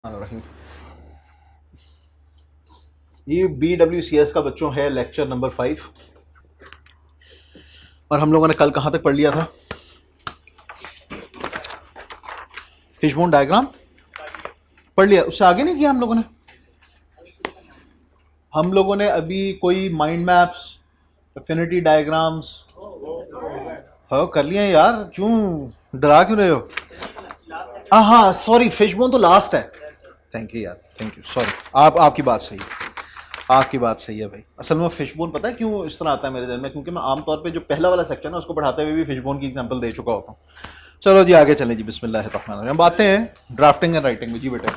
रहीम। ये BWCS का बच्चों है लेक्चर नंबर 5 और हम लोगों ने कल कहाँ तक पढ़ लिया था? फिशबोन डायग्राम पढ़ लिया, उससे आगे नहीं किया हम लोगों ने अभी कोई माइंड मैप्स, एफिनिटी डायग्राम्स हाँ कर लिए हैं यार, क्यों डरा क्यों रहे हो? हाँ सॉरी, फिशबोन तो लास्ट है। थैंक यू यार, थैंक यू, सॉरी। आपकी बात सही है, आपकी बात सही है भाई। असल में फिशबोन पता है क्यों इस तरह आता है मेरे दिल में, क्योंकि मैं आमतौर पे जो पहला वाला सेक्शन है उसको पढ़ाते हुए भी फिशबोन की एग्जांपल दे चुका होता हूँ। चलो जी आगे चलें जी, बिस्मिल्लाहिर्रहमानिर्रहीम। हम आते हैं ड्राफ्टिंग एंड राइटिंग में। जी बेटे,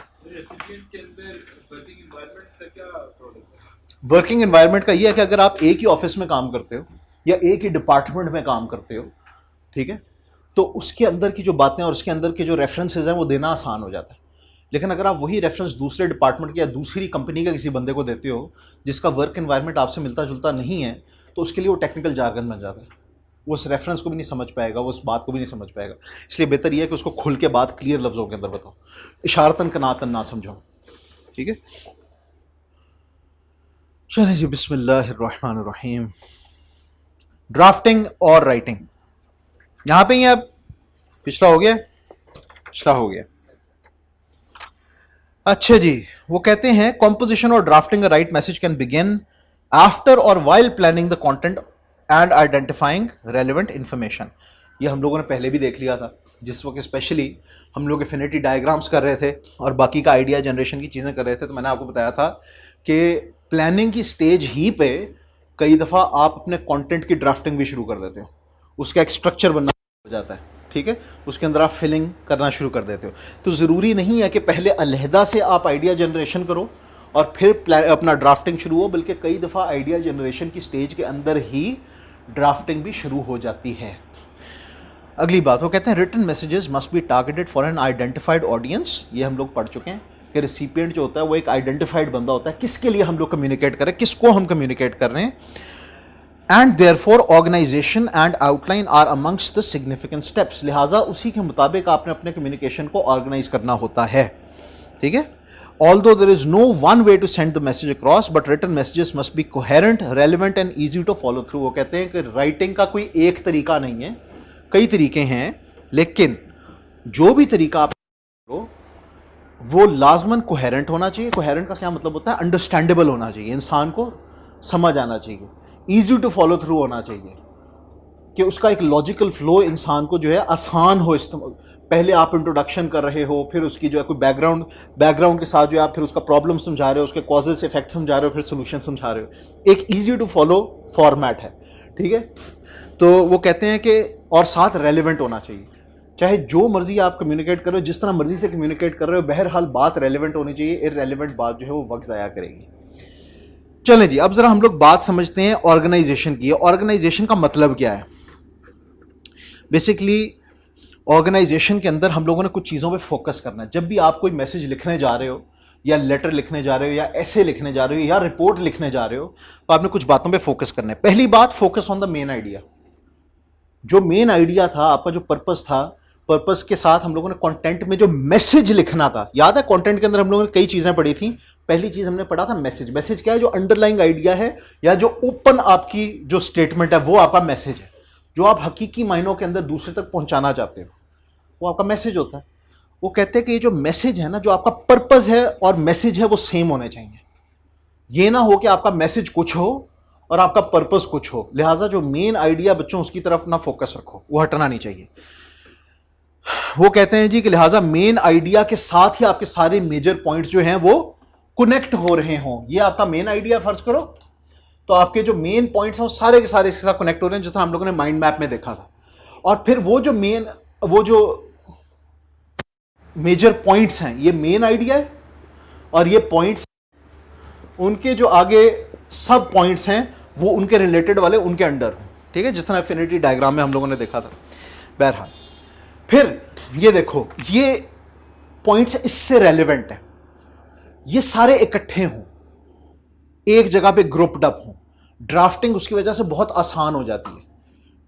वर्किंग एनवायरनमेंट का ये है कि अगर आप एक ही ऑफिस में काम करते हो या एक ही डिपार्टमेंट में काम करते हो, ठीक है, तो उसके अंदर की जो बातें और उसके अंदर के जो रेफरेंसेज हैं वो देना आसान हो जाता है। लेकिन अगर आप वही रेफरेंस दूसरे डिपार्टमेंट के या दूसरी कंपनी का किसी बंदे को देते हो जिसका वर्क एनवायरनमेंट आपसे मिलता जुलता नहीं है, तो उसके लिए वो टेक्निकल जार्गन बन जाता है। वो उस रेफरेंस को भी नहीं समझ पाएगा, वो उस बात को भी नहीं समझ पाएगा। इसलिए बेहतर यह है कि उसको खुल के बात क्लियर लफ्ज़ों के अंदर बताओ, इशारतन कनातन ना समझाओ, ठीक है। चलिए जी, बिस्मिल्लाहिर्रहमानिर्रहीम। ड्राफ्टिंग और राइटिंग यहाँ पे ही है। अब पिछला हो गया, पिछला हो गया। अच्छा जी, वो कहते हैं कॉम्पोजिशन और drafting a right message can begin after और while planning the content and identifying relevant information. ये हम लोगों ने पहले भी देख लिया था, जिस वक्त स्पेशली हम लोग एफिनिटी डायग्राम्स कर रहे थे और बाकी का आइडिया जनरेशन की चीज़ें कर रहे थे। तो मैंने आपको बताया था कि प्लानिंग की स्टेज ही पे कई दफ़ा आप अपने कंटेंट की ड्राफ्टिंग भी शुरू कर देते हो, उसका एक स्ट्रक्चर बनना हो जाता है, ठीक है, उसके अंदर आप फिलिंग करना शुरू कर देते हो। तो ज़रूरी नहीं है कि पहले अलहदा से आप आइडिया जनरेशन करो और फिर अपना ड्राफ्टिंग शुरू हो, बल्कि कई दफ़ा आइडिया जनरेशन की स्टेज के अंदर ही ड्राफ्टिंग भी शुरू हो जाती है। अगली बात वो कहते हैं written messages must be targeted for an identified audience. ये हम लोग पढ़ चुके हैं कि रिसिपिएंट जो होता है वो एक आइडेंटिफाइड बंदा होता है, किसके लिए हम लोग कम्युनिकेट करें, किसको हम कम्युनिकेट कर रहे हैं। And therefore organisation and outline are amongst the significant steps. लिहाजा उसी के मुताबिक आपने अपने कम्युनिकेशन को ऑर्गेनाइज करना होता है, ठीक है। Although there is no one way to send the message across, but written messages must be coherent, relevant and easy to follow through। वो कहते हैं कि राइटिंग का कोई एक तरीका नहीं है, कई तरीके हैं, लेकिन जो भी तरीका आप करो वो लाजमन कोहेरेंट होना चाहिए। कोहेरेंट का क्या मतलब होता है? अंडरस्टैंडेबल होना चाहिए, इंसान को समझ आना चाहिए, ईजी टू फॉलो थ्रू होना चाहिए, कि उसका एक लॉजिकल फ्लो इंसान को जो है आसान हो। पहले आप इंट्रोडक्शन कर रहे हो, फिर उसकी जो है कोई बैकग्राउंड के साथ जो है आप फिर उसका प्रॉब्लम समझा रहे हो, उसके कॉजेस इफेक्ट समझा रहे हो, फिर सोल्यूशन समझा रहे हो। एक ईजी टू फॉलो फॉर्मेट है, ठीक है। तो वो कहते हैं कि और साथ रेलिवेंट होना चाहिए। चाहे जो मर्जी आप कम्युनिकेट कर रहे हो, जिस तरह मर्जी से कम्युनिकेट कर रहे हो, बहरहाल बात रेलिवेंट होनी चाहिए। इररेलेवेंट बात जो है वो वक्त ज़ाया करेगी। चलें जी, अब जरा हम लोग बात समझते हैं ऑर्गेनाइजेशन की। ऑर्गेनाइजेशन का मतलब क्या है? बेसिकली ऑर्गेनाइजेशन के अंदर हम लोगों ने कुछ चीज़ों पे फोकस करना है। जब भी आप कोई मैसेज लिखने जा रहे हो या लेटर लिखने जा रहे हो या ऐसे लिखने जा रहे हो या रिपोर्ट लिखने जा रहे हो, तो आपने कुछ बातों पे फोकस करना है। पहली बात, focus on the main idea. जो मेन आइडिया था आपका, जो पर्पस था, पर्पस के साथ हम लोगों ने कंटेंट में जो मैसेज लिखना था, याद है कंटेंट के अंदर हम लोगों ने कई चीज़ें पढ़ी थी। पहली चीज़ हमने पढ़ा था मैसेज। मैसेज क्या है? जो अंडरलाइंग आइडिया है या जो ओपन आपकी जो स्टेटमेंट है वो आपका मैसेज है। जो आप हकीकी मायनों के अंदर दूसरे तक पहुंचाना चाहते हो वो आपका मैसेज होता है। वो कहते हैं कि ये जो मैसेज है ना, जो आपका पर्पस है और मैसेज है वो सेम होने चाहिए। ये ना हो कि आपका मैसेज कुछ हो और आपका पर्पस कुछ हो। लिहाजा जो मेन आइडिया बच्चों, उसकी तरफ ना फोकस रखो, वो हटना नहीं चाहिए। वो कहते हैं जी कि लिहाजा मेन आइडिया के साथ ही आपके सारे मेजर पॉइंट्स जो हैं वो कनेक्ट हो रहे हों। ये आपका मेन आइडिया फर्ज करो, तो आपके जो मेन पॉइंट्स हैं वो सारे के सारे इसके साथ कनेक्ट हो रहे हैं, जिस तरह हम लोगों ने माइंड मैप में देखा था। और फिर वो जो मेजर पॉइंट्स हैं, ये मेन आइडिया है और ये पॉइंट्स, उनके जो आगे सब पॉइंट्स हैं वो उनके रिलेटेड वाले उनके अंडर हों, ठीक है, जिस तरह एफिनिटी डायग्राम में हम लोगों ने देखा था। बहरहाल फिर ये देखो, ये पॉइंट्स इससे रेलिवेंट है, ये सारे इकट्ठे हों, एक जगह पे ग्रुप्ड अप हों। ड्राफ्टिंग उसकी वजह से बहुत आसान हो जाती है,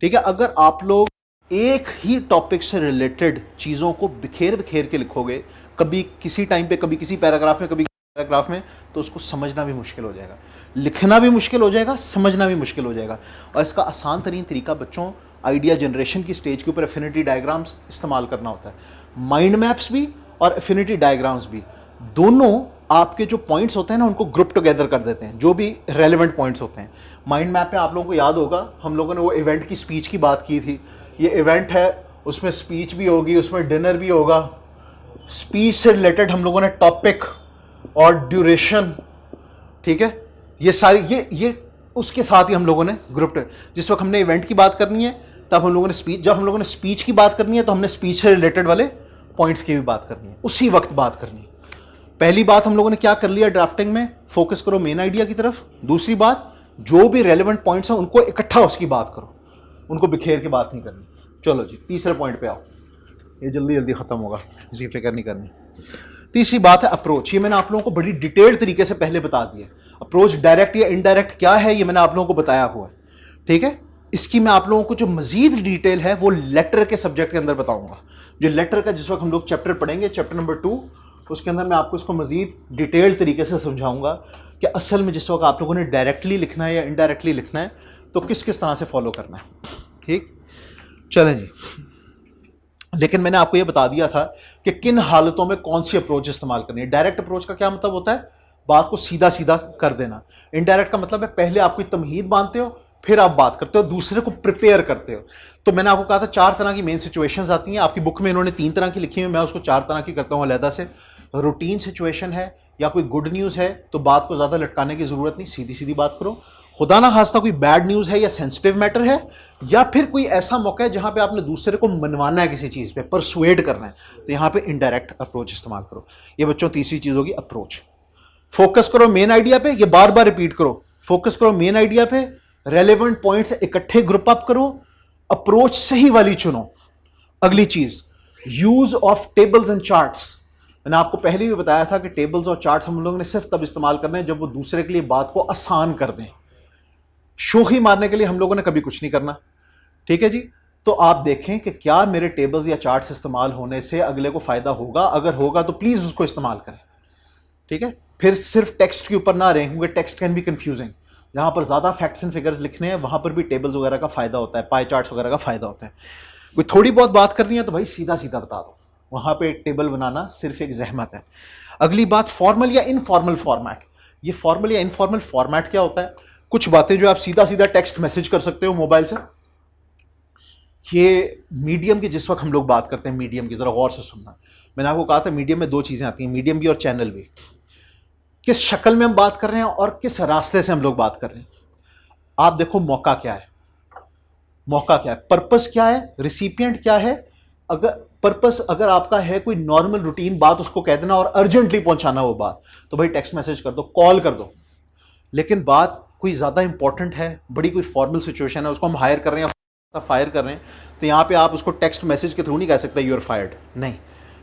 ठीक है। अगर आप लोग एक ही टॉपिक से रिलेटेड चीज़ों को बिखेर बिखेर के लिखोगे, कभी किसी टाइम पे, कभी किसी पैराग्राफ में, कभी किसी पैराग्राफ में, तो उसको समझना भी मुश्किल हो जाएगा, लिखना भी मुश्किल हो जाएगा, समझना भी मुश्किल हो जाएगा। और इसका आसान तरीन तरीका बच्चों आइडिया जनरेशन की स्टेज के ऊपर एफिनिटी डायग्राम्स इस्तेमाल करना होता है। माइंड मैप्स भी और एफिनिटी डायग्राम्स भी, दोनों आपके जो पॉइंट्स होते हैं ना उनको ग्रुप टुगेदर कर देते हैं, जो भी रेलेवेंट पॉइंट्स होते हैं। माइंड मैप पे आप लोगों को याद होगा हम लोगों ने वो इवेंट की स्पीच की बात की थी। ये इवेंट है, उसमें स्पीच भी होगी, उसमें डिनर भी होगा। स्पीच से रिलेटेड हम लोगों ने टॉपिक और ड्यूरेशन, ठीक है, ये सारी ये उसके साथ ही हम लोगों ने ग्रुप, जिस वक्त हमने इवेंट की बात करनी है तब हम लोगों ने स्पीच, जब हम लोगों ने स्पीच की बात करनी है तो हमने स्पीच से रिलेटेड वाले पॉइंट्स की भी बात करनी है, उसी वक्त बात करनी है। पहली बात हम लोगों ने क्या कर लिया ड्राफ्टिंग में, फोकस करो मेन आइडिया की तरफ। दूसरी बात, जो भी रेलेवेंट पॉइंट्स हैं उनको इकट्ठा उसकी बात करो, उनको बिखेर के बात नहीं करनी। चलो जी तीसरे पॉइंट पे आओ, ये जल्दी जल्दी खत्म होगा, इसकी फिक्र नहीं करनी। तीसरी बात है अप्रोच। ये मैंने आप लोगों को बड़ी डिटेल्ड तरीके से पहले बता दिया। अप्रोच डायरेक्ट या इनडायरेक्ट क्या है ये मैंने आप लोगों को बताया हुआ है, ठीक है। इसकी मैं आप लोगों को जो मजीद डिटेल है वो लेटर के सब्जेक्ट के अंदर बताऊंगा। जो लेटर का जिस वक्त हम लोग चैप्टर पढ़ेंगे, चैप्टर नंबर 2, उसके अंदर मैं आपको इसको मजीद डिटेल्ड तरीके से समझाऊंगा कि असल में जिस वक्त आप लोगों ने डायरेक्टली लिखना है या इनडायरेक्टली लिखना है तो किस किस तरह से फॉलो करना है, ठीक। चलें जी, लेकिन मैंने आपको यह बता दिया था कि किन हालतों में कौन सी अप्रोच इस्तेमाल करनी है। डायरेक्ट अप्रोच का क्या मतलब होता है, बात को सीधा सीधा कर देना। इनडायरेक्ट का मतलब है पहले आप कोई तमहीद बांधते हो, फिर आप बात करते हो, दूसरे को प्रिपेयर करते हो। तो मैंने आपको कहा था 4 तरह की मेन सिचुएशंस आती हैं। आपकी बुक में इन्होंने 3 तरह की लिखी है, मैं उसको 4 तरह की करता हूँ अलहदा से। रूटीन सिचुएशन है या कोई गुड न्यूज़ है तो बात को ज़्यादा लटकाने की ज़रूरत नहीं, सीधी सीधी बात करो। खुदा ना खास्ता कोई बैड न्यूज़ है या सेंसिटिव मैटर है या फिर कोई ऐसा मौका है जहाँ पे आपने दूसरे को मनवाना है, किसी चीज़ पे परसुएड करना है, तो यहाँ पे इनडायरेक्ट अप्रोच इस्तेमाल करो। ये बच्चों तीसरी चीज़ होगी अप्रोच। फोकस करो मेन आइडिया पे, ये बार बार रिपीट करो, फोकस करो मेन आइडिया पे, रेलेवेंट पॉइंट्स इकट्ठे ग्रुप अप करो, अप्रोच सही वाली चुनो। अगली चीज, use of tables and charts. मैंने आपको पहले भी बताया था कि टेबल्स और चार्ट्स हम लोगों ने सिर्फ तब इस्तेमाल करने हैं जब वो दूसरे के लिए बात को आसान कर दें। शोखी मारने के लिए हम लोगों ने कभी कुछ नहीं करना, ठीक है जी। तो आप देखें कि क्या मेरे टेबल्स या चार्ट्स इस्तेमाल होने से अगले को फायदा होगा, अगर होगा तो प्लीज उसको इस्तेमाल करें, ठीक है। फिर सिर्फ टेक्स्ट के ऊपर ना रहें, क्योंकि टेक्स्ट कैन बी कंफ्यूजिंग। जहां पर ज्यादा फैक्ट्स एंड फिगर्स लिखने हैं वहां पर भी टेबल्स वगैरह का फायदा होता है, पाई चार्ट्स वगैरह का फायदा होता है। कोई थोड़ी बहुत बात करनी है तो भाई सीधा सीधा बता दो, वहां पे एक टेबल बनाना सिर्फ एक जहमत है। अगली बात, फॉर्मल या इनफॉर्मल फॉर्मेट। ये फॉर्मल या इनफॉर्मल फॉर्मेट क्या होता है, कुछ बातें जो आप सीधा सीधा टेक्स्ट मैसेज कर सकते हो मोबाइल से। ये मीडियम की जिस वक्त हम लोग बात करते हैं, मीडियम की जरा गौर से सुनना। मैंने आपको कहा था मीडियम में 2 चीजें आती हैं, मीडियम भी और चैनल भी। किस शक्ल में हम बात कर रहे हैं और किस रास्ते से हम लोग बात कर रहे हैं। आप देखो मौका क्या है, मौका क्या है, पर्पस क्या है, रिसिपिएंट क्या है। अगर पर्पस अगर आपका है कोई नॉर्मल रूटीन बात उसको कह देना और अर्जेंटली पहुंचाना वो बात, तो भाई टेक्स्ट मैसेज कर दो, कॉल कर दो। लेकिन बात कोई ज्यादा इंपॉर्टेंट है, बड़ी कोई फॉर्मल सिचुएशन है, उसको हम हायर कर रहे हैं, फायर कर रहे हैं, तो यहां पे आप उसको टेक्स्ट मैसेज के थ्रू नहीं कह सकते यू आर फायर्ड, नहीं,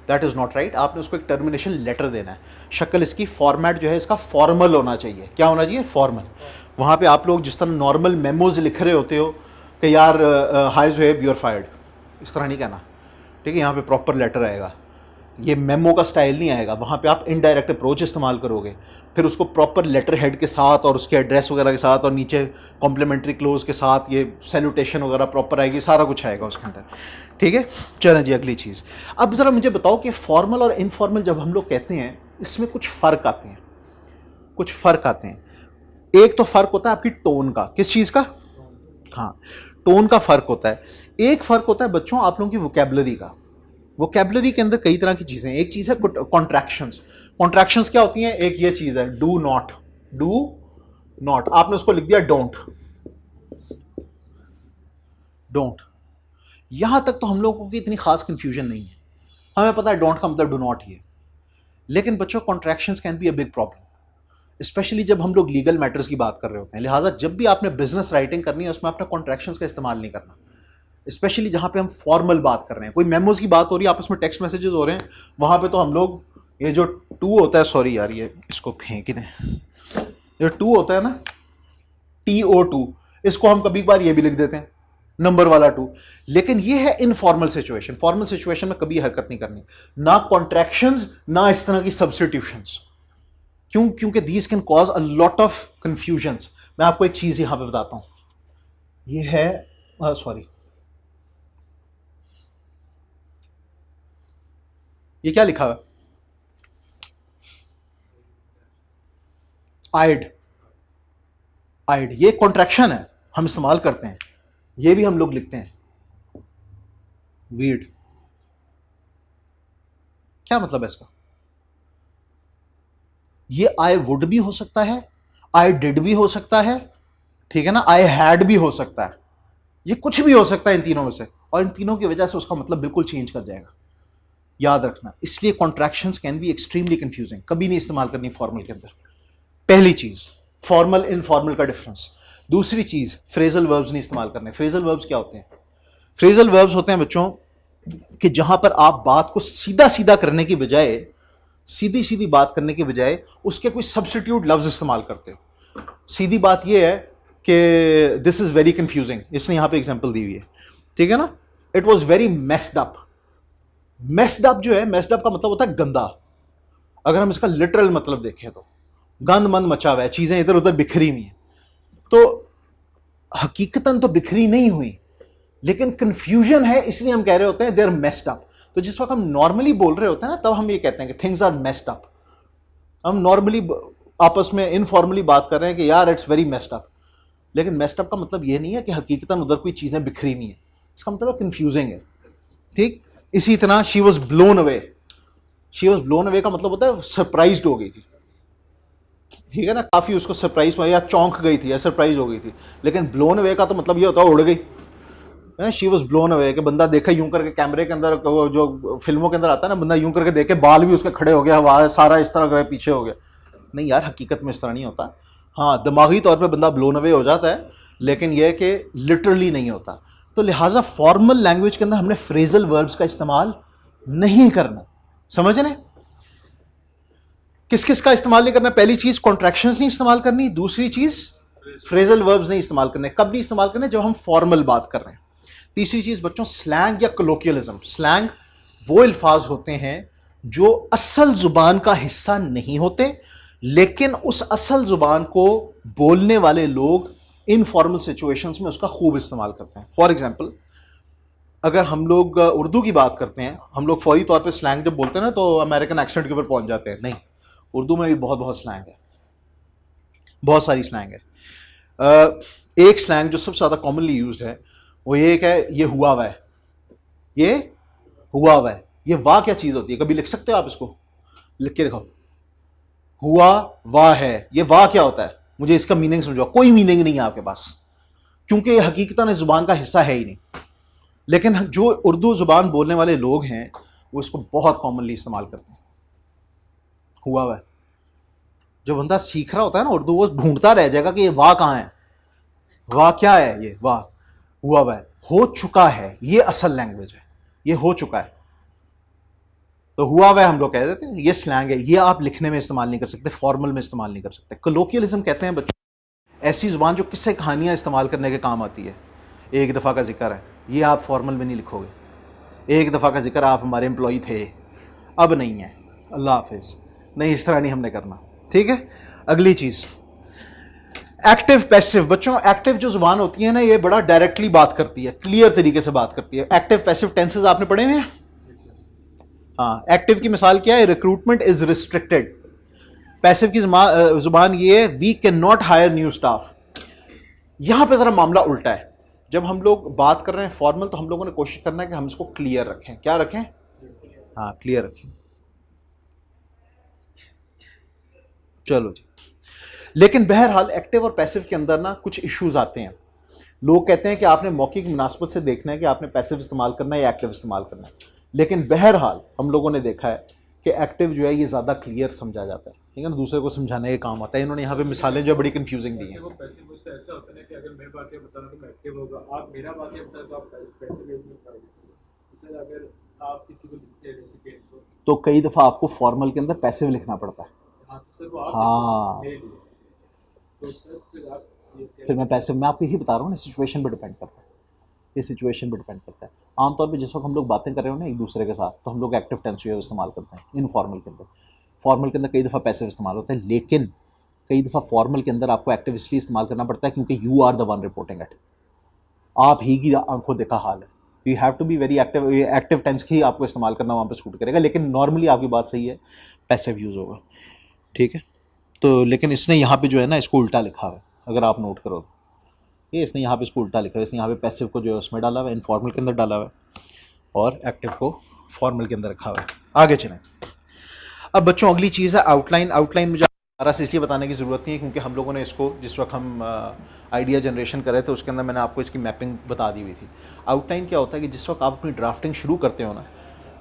दैट इज नॉट राइट। आपने उसको एक टर्मिनेशन लेटर देना है। शक्ल इसकी, फॉर्मेट जो है इसका फॉर्मल होना चाहिए। क्या होना चाहिए, फॉर्मल। वहां पे आप लोग जिस तरह नॉर्मल मेमोज लिख रहे होते हो कि यार हाय ज़ुहैब यू आर फायर्ड, इस तरह नहीं कहना, ठीक है। यहाँ पे प्रॉपर लेटर आएगा, ये मेमो का स्टाइल नहीं आएगा। वहाँ पे आप इनडायरेक्ट अप्रोच इस्तेमाल करोगे, फिर उसको प्रॉपर लेटर हेड के साथ और उसके एड्रेस वगैरह के साथ और नीचे कॉम्प्लीमेंट्री क्लोज के साथ ये सैल्यूटेशन वगैरह प्रॉपर आएगी, सारा कुछ आएगा उसके अंदर, ठीक है। चलें जी अगली चीज़। अब ज़रा मुझे बताओ कि फॉर्मल और इनफॉर्मल जब हम लोग कहते हैं इसमें कुछ फ़र्क आते हैं, कुछ फ़र्क आते हैं। एक तो फ़र्क होता है आपकी टोन का, किस चीज़ का, हाँ टोन का फ़र्क होता है। एक फ़र्क होता है बच्चों आप लोगों की वोकैबुलरी का। वोकैबुलरी के अंदर कई तरह की चीज़ें, एक चीज़ है कॉन्ट्रैक्शंस। कॉन्ट्रैक्शंस क्या होती हैं, एक ये चीज़ है डू नॉट, डू नॉट, आपने उसको लिख दिया डोंट, डोंट। यहां तक तो हम लोगों की इतनी खास कंफ्यूजन नहीं है, हमें पता है डोंट का मतलब डू नॉट ही है। लेकिन बच्चों contractions can be a big problem, specially जब हम लोग लीगल मैटर्स की बात कर रहे होते हैं। लिहाजा जब भी आपने बिजनेस राइटिंग करनी है उसमें आपने कॉन्ट्रैक्शंस का इस्तेमाल नहीं करना, स्पेशली जहां पे हम फॉर्मल बात कर रहे हैं। कोई मेमोज की बात हो रही है, आपस में टेक्स्ट मैसेजेस हो रहे हैं, वहां पे तो हम लोग ये जो टू होता है, सॉरी यार ये इसको फेंक दें, जो टू होता है ना TO2, इसको हम कभी बार ये भी लिख देते हैं, नंबर वाला टू। लेकिन ये है इनफॉर्मल सिचुएशन। फॉर्मल सिचुएशन में कभी हरकत नहीं करनी, ना कॉन्ट्रैक्शंस ना इस तरह की सब्स्टिट्यूशंस। क्यों? क्योंकि these can cause a lot of confusions. मैं आपको एक चीज यहां पे बताता हूं, ये है सॉरी, ये क्या लिखा हुआ है? आइड। आइड ये कॉन्ट्रैक्शन है, हम इस्तेमाल करते हैं, ये भी हम लोग लिखते हैं वीड। क्या मतलब है इसका? ये आई वुड भी हो सकता है, आई डिड भी हो सकता है, ठीक है ना, आई हैड भी हो सकता है, ये कुछ भी हो सकता है इन तीनों में से, और इन तीनों की वजह से उसका मतलब बिल्कुल चेंज कर जाएगा। याद रखना, इसलिए contractions can be extremely confusing, कभी नहीं इस्तेमाल करनी फॉर्मल के अंदर। पहली चीज फॉर्मल इनफॉर्मल का डिफरेंस। दूसरी चीज फ्रेजल वर्ब्स नहीं इस्तेमाल करने। फ्रेजल वर्ब्स क्या होते हैं? फ्रेजल वर्ब्स होते हैं बच्चों कि जहां पर आप बात को सीधा सीधा करने की बजाय, सीधी सीधी बात करने की बजाय उसके कोई सब्स्टिट्यूट लफ्ज इस्तेमाल करते हो। सीधी बात यह है कि दिस इज वेरी कंफ्यूजिंग, इसने यहां पे एग्जांपल दी हुई है, ठीक है ना। It was very messed up. Messed up जो है, मेस्ड अप का मतलब होता है गंदा। अगर हम इसका लिटरल मतलब देखें तो गंद मंद मचा हुआ है, चीजें इधर उधर बिखरी हुई हैं। तो हकीकतन तो बिखरी नहीं हुई, लेकिन कंफ्यूजन है, इसलिए हम कह रहे होते हैं दे आर मेस्ड अप। तो जिस वक्त हम नॉर्मली बोल रहे होते हैं ना, तब हम ये कहते हैं कि थिंग्स आर मेस्ड अप। हम नॉर्मली आपस में इनफॉर्मली बात कर रहे हैं कि यार इट्स वेरी मेस्ड अप, लेकिन मेस्ड अप का मतलब ये नहीं है कि हकीकतन उधर कोई चीजें बिखरी हुई हैं, इसका मतलब कंफ्यूजिंग है, ठीक। इसी तरह she was blown away. She was blown away का मतलब होता है सरप्राइज्ड हो गई थी, ठीक है ना, काफी उसको सरप्राइज या चौंक गई थी या सरप्राइज हो गई थी। लेकिन ब्लोन अवे का तो मतलब ये होता है उड़ गई। शी वॉज ब्लोन अवे कि बंदा देखा यूं करके, कैमरे के अंदर जो फिल्मों के अंदर आता है ना, बंदा यूं करके देखे, बाल भी उसके खड़े हो गया, हवा सारा इस तरह पीछे हो गया। नहीं यार, हकीकत में इस तरह नहीं होता। हाँ, दिमागी तौर पे बंदा ब्लोन अवे हो जाता है, लेकिन यह कि लिटरली नहीं होता। तो लिहाजा फॉर्मल लैंग्वेज के अंदर हमने फ्रेजल वर्ब्स का इस्तेमाल नहीं करना, समझ रहे? किस किस का इस्तेमाल नहीं करना? पहली चीज कॉन्ट्रैक्शंस नहीं इस्तेमाल करनी, दूसरी चीज फ्रेजल वर्ब्स नहीं इस्तेमाल करने। कब नहीं इस्तेमाल करने? जब हम फॉर्मल बात कर रहे हैं। तीसरी चीज बच्चों, स्लैंग या कोलोकियलिज्म। स्लैंग वो अल्फाज होते हैं जो असल जुबान का हिस्सा नहीं होते, लेकिन उस असल जुबान को बोलने वाले लोग इनफॉर्मल सिचुएशंस में उसका खूब इस्तेमाल करते हैं। फॉर एग्जाम्पल, अगर हम लोग उर्दू की बात करते हैं, हम लोग फौरी तौर पे स्लैंग जब बोलते हैं ना तो अमेरिकन एक्सेंट के ऊपर पहुंच जाते हैं। नहीं, उर्दू में भी बहुत बहुत स्लैंग है, बहुत सारी स्लैंग है। एक स्लैंग जो सबसे ज़्यादा कॉमनली यूज्ड है वो ये है, ये हुआ हुआ है, ये हुआ हुआ है। ये वाह क्या चीज़ होती है? कभी लिख सकते हो आप इसको? लिख के दिखाओ, हुआ वाह है। ये वाह क्या होता है? मुझे इसका मीनिंग समझो। कोई मीनिंग नहीं है आपके पास, क्योंकि ये हकीकतन इस जुबान का हिस्सा है ही नहीं। लेकिन जो उर्दू जुबान बोलने वाले लोग हैं वो इसको बहुत कॉमनली इस्तेमाल करते हैं। हुआ हुआ है, जो बंदा सीख रहा होता है ना उर्दू, वो ढूंढता रह जाएगा कि ये वाह कहाँ है, वाह क्या है, ये वाह हुआ हुआ है, हो चुका है, ये असल लैंग्वेज है, ये हो चुका है। तो हुआ हुआ है हम लोग कह देते हैं, ये स्लैंग है। ये आप लिखने में इस्तेमाल नहीं कर सकते, फॉर्मल में इस्तेमाल नहीं कर सकते। कोलोकियलिज्म कहते हैं बच्चों ऐसी जुबान जो किस्से कहानियां इस्तेमाल करने के काम आती है। एक दफ़ा का जिक्र है, ये आप फॉर्मल में नहीं लिखोगे। एक दफ़ा का जिक्र, आप हमारे एम्प्लॉई थे, अब नहीं है, अल्लाह हाफिज़। नहीं, इस तरह नहीं हमने करना, ठीक है। अगली चीज़ एक्टिव पैसिव। बच्चों एक्टिव जो जुबान होती है ना, ये बड़ा डायरेक्टली बात करती है, क्लियर तरीके से बात करती है। एक्टिव पैसिव टेंसेस आपने पढ़े हुए हैं? हाँ, एक्टिव की मिसाल क्या है? Recruitment is restricted. पैसिव की जुबान ये है, we can not hire new staff. यहां पे जरा मामला उल्टा है। जब हम लोग बात कर रहे हैं फॉर्मल, तो हम लोगों ने कोशिश करना है कि हम इसको क्लियर रखें। क्या रखें? हाँ, क्लियर रखें। चलो जी। लेकिन बहरहाल एक्टिव और पैसिव के अंदर ना कुछ इश्यूज आते हैं। लोग कहते हैं कि आपने मौके की मुनासबत से देखना है कि आपने पैसिव इस्तेमाल करना है या एक्टिव इस्तेमाल करना है। लेकिन बहरहाल हम लोगों ने देखा है कि एक्टिव जो है ये ज़्यादा क्लियर समझा जाता है, ठीक है ना, दूसरे को समझाने के काम आता है। इन्होंने यहाँ पे मिसालें जो बड़ी कंफ्यूजिंग दी हैं। वो पैसिव उसका ऐसा होता है कि अगर मैं वाक्य बता रहा हूँ तो मैं एक्टिव होगा, आप मेरा वाक्य बता रहे तो आप पैसिव में पाएंगे। जैसे अगर आप किसी को लिखते हैं रेसिपिएंट को, तो कई दफ़ा आपको फॉर्मल के अंदर पैसिव लिखना पड़ता है। हाँ तो सर वो आप हाँ, मेरे लिए, तो सर फिर आप ये फिर मैं पैसिव, मैं आपको यही बता रहा हूँ ना, सिचुएशन पर डिपेंड करता है। ये सिचुएशन पर डिपेंड करता है। आमतौर पे जिस वक्त हम लोग बातें कर रहे हो ना एक दूसरे के साथ, तो हम लोग एक्टिव टेंस जो है इस्तेमाल करते हैं इनफॉर्मल के अंदर। फॉर्मल के अंदर कई दफ़ा पैसिव इस्तेमाल होता है, लेकिन कई दफ़ा फॉर्मल के अंदर आपको एक्टिव इसलिए इस्तेमाल करना पड़ता है क्योंकि you are the one reporting it, आप ही की आंखों देखा हाल है, तो you have to be very active. Active tense ही आपको इस्तेमाल करना वहाँ पे सूट करेगा, लेकिन नॉर्मली आपकी बात सही है, पैसिव यूज़ होगा, ठीक है। तो लेकिन इसने यहाँ पे जो है ना इसको उल्टा लिखा हुआ है, अगर आप नोट करो तो ये इसने यहाँ पे इसको उल्टा लिखा है। इसने यहाँ पे पैसिव को जो है उसमें डाला हुआ है, इनफॉर्मल के अंदर डाला हुआ है, और एक्टिव को फॉर्मल के अंदर रखा हुआ है। आगे चलें। अब बच्चों अगली चीज़ है आउटलाइन। आउटलाइन मुझे दोबारा से इसलिए बताने की ज़रूरत नहीं है क्योंकि हम लोगों ने इसको जिस वक्त हम आइडिया जनरेशन कर रहे थे उसके अंदर मैंने आपको इसकी मैपिंग बता दी हुई थी। आउटलाइन क्या होता है कि जिस वक्त आप अपनी ड्राफ्टिंग शुरू करते हो ना,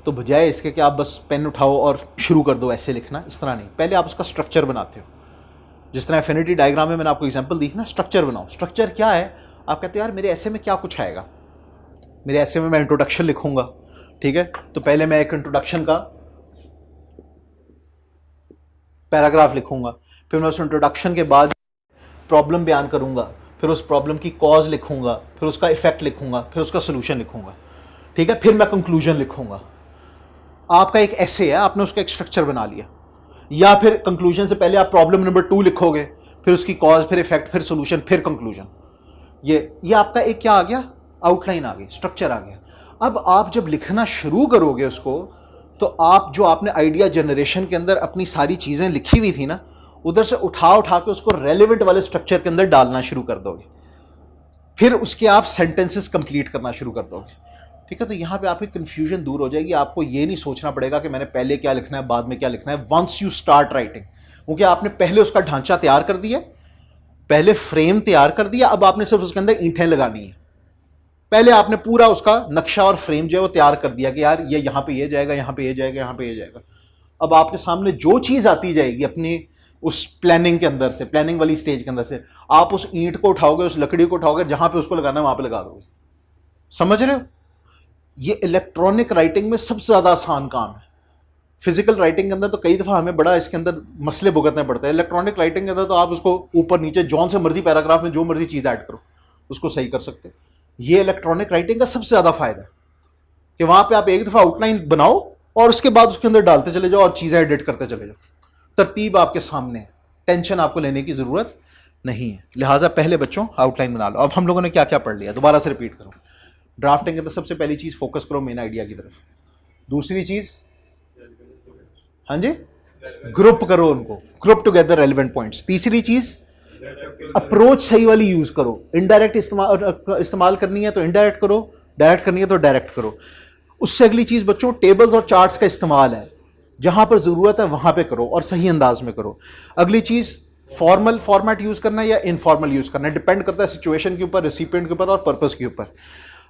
तो बजाय इसके कि आप बस पेन उठाओ और शुरू कर दो ऐसे लिखना, इस तरह नहीं, पहले आप उसका स्ट्रक्चर बनाते हो। जिस तरह एफिनिटी डायग्राम में मैंने आपको एग्जांपल दी थी ना, स्ट्रक्चर बनाओ। स्ट्रक्चर क्या है? आप कहते हो यार मेरे ऐसे में क्या कुछ आएगा, मेरे ऐसे में मैं इंट्रोडक्शन लिखूंगा, ठीक है, तो पहले मैं एक इंट्रोडक्शन का पैराग्राफ लिखूंगा, फिर मैं उस इंट्रोडक्शन के बाद प्रॉब्लम बयान करूंगा, फिर उस प्रॉब्लम की कॉज लिखूंगा, फिर उसका इफेक्ट लिखूंगा, फिर उसका सोल्यूशन लिखूंगा, ठीक है, फिर मैं कंक्लूजन लिखूंगा। आपका एक ऐसे है, आपने उसका एक स्ट्रक्चर बना लिया। या फिर कंक्लूजन से पहले आप प्रॉब्लम नंबर 2 लिखोगे, फिर उसकी कॉज, फिर इफेक्ट, फिर सोल्यूशन, फिर कंक्लूजन। ये आपका एक क्या आ गया? आउटलाइन आ गई, स्ट्रक्चर आ गया। अब आप जब लिखना शुरू करोगे उसको, तो आप जो आपने आइडिया जनरेशन के अंदर अपनी सारी चीज़ें लिखी हुई थी ना, उधर से उठा उठा के उसको रेलिवेंट वाले स्ट्रक्चर के अंदर डालना शुरू कर दोगे, फिर उसके आप सेंटेंसेस कंप्लीट करना शुरू कर दोगे, ठीक है। तो यहाँ पे आपकी कंफ्यूजन दूर हो जाएगी, आपको ये नहीं सोचना पड़ेगा कि मैंने पहले क्या लिखना है बाद में क्या लिखना है। वंस यू स्टार्ट राइटिंग, क्योंकि आपने पहले उसका ढांचा तैयार कर दिया, पहले फ्रेम तैयार कर दिया, अब आपने सिर्फ उसके अंदर ईंटें लगानी है। पहले आपने पूरा उसका नक्शा और फ्रेम जो है वो तैयार कर दिया कि यार ये यहाँ पे ये जाएगा, यहाँ पे ये जाएगा, यहाँ पे ये जाएगा। अब आपके सामने जो चीज़ आती जाएगी अपनी उस प्लानिंग के अंदर से, प्लानिंग वाली स्टेज के अंदर से, आप उस ईंट को उठाओगे, उस लकड़ी को उठाओगे, जहां पे उसको लगाना है वहां पे लगा दोगे। समझ रहे हो? ये इलेक्ट्रॉनिक राइटिंग में सबसे ज़्यादा आसान काम है। फिजिकल राइटिंग के अंदर तो कई दफ़ा हमें बड़ा इसके अंदर मसले भुगतने पड़ते हैं। इलेक्ट्रॉनिक राइटिंग के अंदर तो आप उसको ऊपर नीचे जौन से मर्जी पैराग्राफ में जो मर्जी चीज़ ऐड करो, उसको सही कर सकते हो। ये इलेक्ट्रॉनिक राइटिंग का सबसे ज़्यादा फायदा है कि वहां पे आप एक दफ़ा आउटलाइन बनाओ और उसके बाद उसके अंदर डालते चले जाओ और चीज़ें एडिट करते चले जाओ। तरतीब आपके सामने है, टेंशन आपको लेने की ज़रूरत नहीं है। लिहाजा पहले बच्चों आउटलाइन बना लो। अब हम लोगों ने क्या क्या पढ़ लिया, दोबारा से रिपीट करो। ड्राफ्टिंग के अंदर सबसे पहली चीज़ फोकस करो मेन आइडिया की तरफ। दूसरी चीज़, हाँ जी, ग्रुप करो उनको, ग्रुप टुगेदर रेलिवेंट पॉइंट्स। तीसरी चीज़, अप्रोच सही वाली यूज़ करो। इनडायरेक्ट इस्तेमाल करनी है तो इनडायरेक्ट करो, डायरेक्ट करनी है तो डायरेक्ट करो। उससे अगली चीज़ बच्चों टेबल्स और चार्ट्स का इस्तेमाल है, जहां पर ज़रूरत है वहां पे करो और सही अंदाज में करो। अगली चीज़, फॉर्मल फॉर्मेट यूज़ करना है या इनफॉर्मल यूज़ करना है, डिपेंड करता है सिचुएशन के ऊपर, रेसिपिएंट के ऊपर और पर्पस के ऊपर।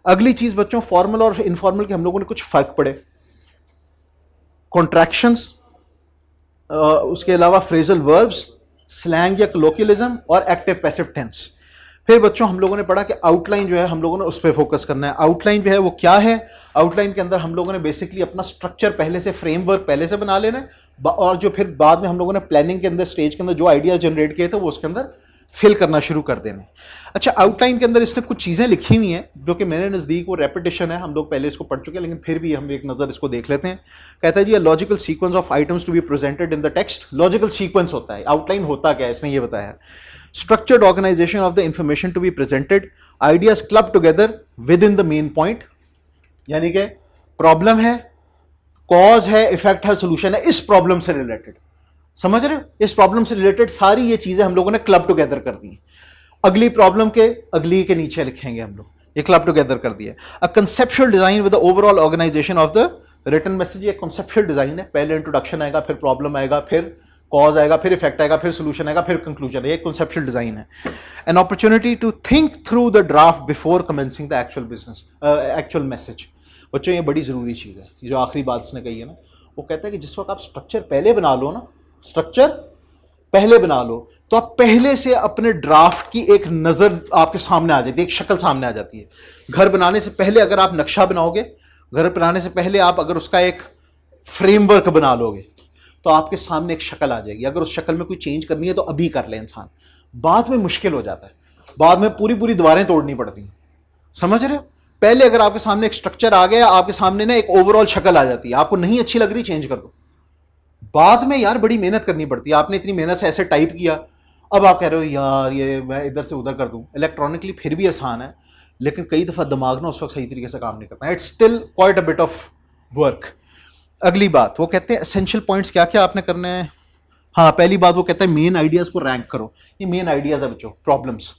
अगली चीज़ बच्चों, फॉर्मल और इनफॉर्मल के हम लोगों ने कुछ फ़र्क पड़े। कॉन्ट्रैक्शंस, उसके अलावा फ्रेजल वर्ब्स, स्लैंग या कलोकियलिज्म और एक्टिव पैसिव टेंस। फिर बच्चों हम लोगों ने पढ़ा कि आउटलाइन जो है हम लोगों ने उस पर फोकस करना है। आउटलाइन जो है वो क्या है? आउटलाइन के अंदर हम लोगों ने बेसिकली अपना स्ट्रक्चर पहले से, फ्रेमवर्क पहले से बना लेना है, और जो फिर बाद में हम लोगों ने प्लानिंग के अंदर, स्टेज के अंदर जो आइडियाज जनरेट किए थे वो उसके अंदर फिल करना शुरू कर देने। अच्छा, आउटलाइन के अंदर इसने कुछ चीज़ें लिखी हुई हैं जो कि मेरे नज़दीक वो रेपिटेशन है, हम लोग पहले इसको पढ़ चुके हैं, लेकिन फिर भी हम एक नज़र इसको देख लेते हैं। कहता है जी, logical sequence of items to be presented in the text. Logical sequence होता है, आउटलाइन होता क्या है इसने ये बताया। Structured organisation of the information to be presented, ideas club together within the main point, यानी कि प्रॉब्लम है, कॉज है, इफेक्ट है, सोल्यूशन है, इस प्रॉब्लम से रिलेटेड। समझ रहे हो? इस प्रॉब्लम से रिलेटेड सारी ये चीजें हम लोगों ने क्लब टुगेदर कर दी। अगली प्रॉब्लम के अगली के नीचे लिखेंगे हम लोग, ये क्लब टुगेदर कर दिया। A conceptual design with the overall organisation of the written message. ये कंसेप्चुअल डिजाइन है, पहले इंट्रोडक्शन आएगा, फिर प्रॉब्लम आएगा, फिर कॉज आएगा, फिर इफेक्ट आएगा, फिर सोल्यूशन आएगा, फिर कंक्लूजन। ये कंसेप्चुअल डिजाइन है। An opportunity to think through the draft before commencing the actual business, actual message. बच्चों ये बड़ी ज़रूरी चीज़ है, ये जो आखिरी बात उसने कही है ना, वो कहता है कि जिस वक्त आप स्ट्रक्चर पहले बना लो ना, स्ट्रक्चर पहले बना लो, तो आप पहले से अपने ड्राफ्ट की एक नज़र आपके सामने आ जाती है, एक शक्ल सामने आ जाती है। घर बनाने से पहले अगर आप नक्शा बनाओगे, घर बनाने से पहले आप अगर उसका एक फ्रेमवर्क बना लोगे, तो आपके सामने एक शक्ल आ जाएगी। अगर उस शक्ल में कोई चेंज करनी है तो अभी कर ले इंसान, बाद में मुश्किल हो जाता है, बाद में पूरी पूरी दीवारें तोड़नी पड़ती हैं। समझ रहे हो? पहले अगर आपके सामने एक स्ट्रक्चर आ गया, आपके सामने ना एक ओवरऑल शक्ल आ जाती है, आपको नहीं अच्छी लग रही, चेंज कर दो। बाद में यार बड़ी मेहनत करनी पड़ती है, आपने इतनी मेहनत से ऐसे टाइप किया, अब आप कह रहे हो यार ये मैं इधर से उधर कर दूं। इलेक्ट्रॉनिकली फिर भी आसान है, लेकिन कई दफ़ा दिमाग ना उस वक्त सही तरीके से काम नहीं करता है। It's still quite a bit of work. अगली बात वो कहते हैं एसेंशियल पॉइंट्स क्या क्या आपने करने हैं। हाँ, पहली बात वो कहता है मेन आइडियाज़ को रैंक करो। ये मेन आइडियाज़ है बच्चों, प्रॉब्लम्स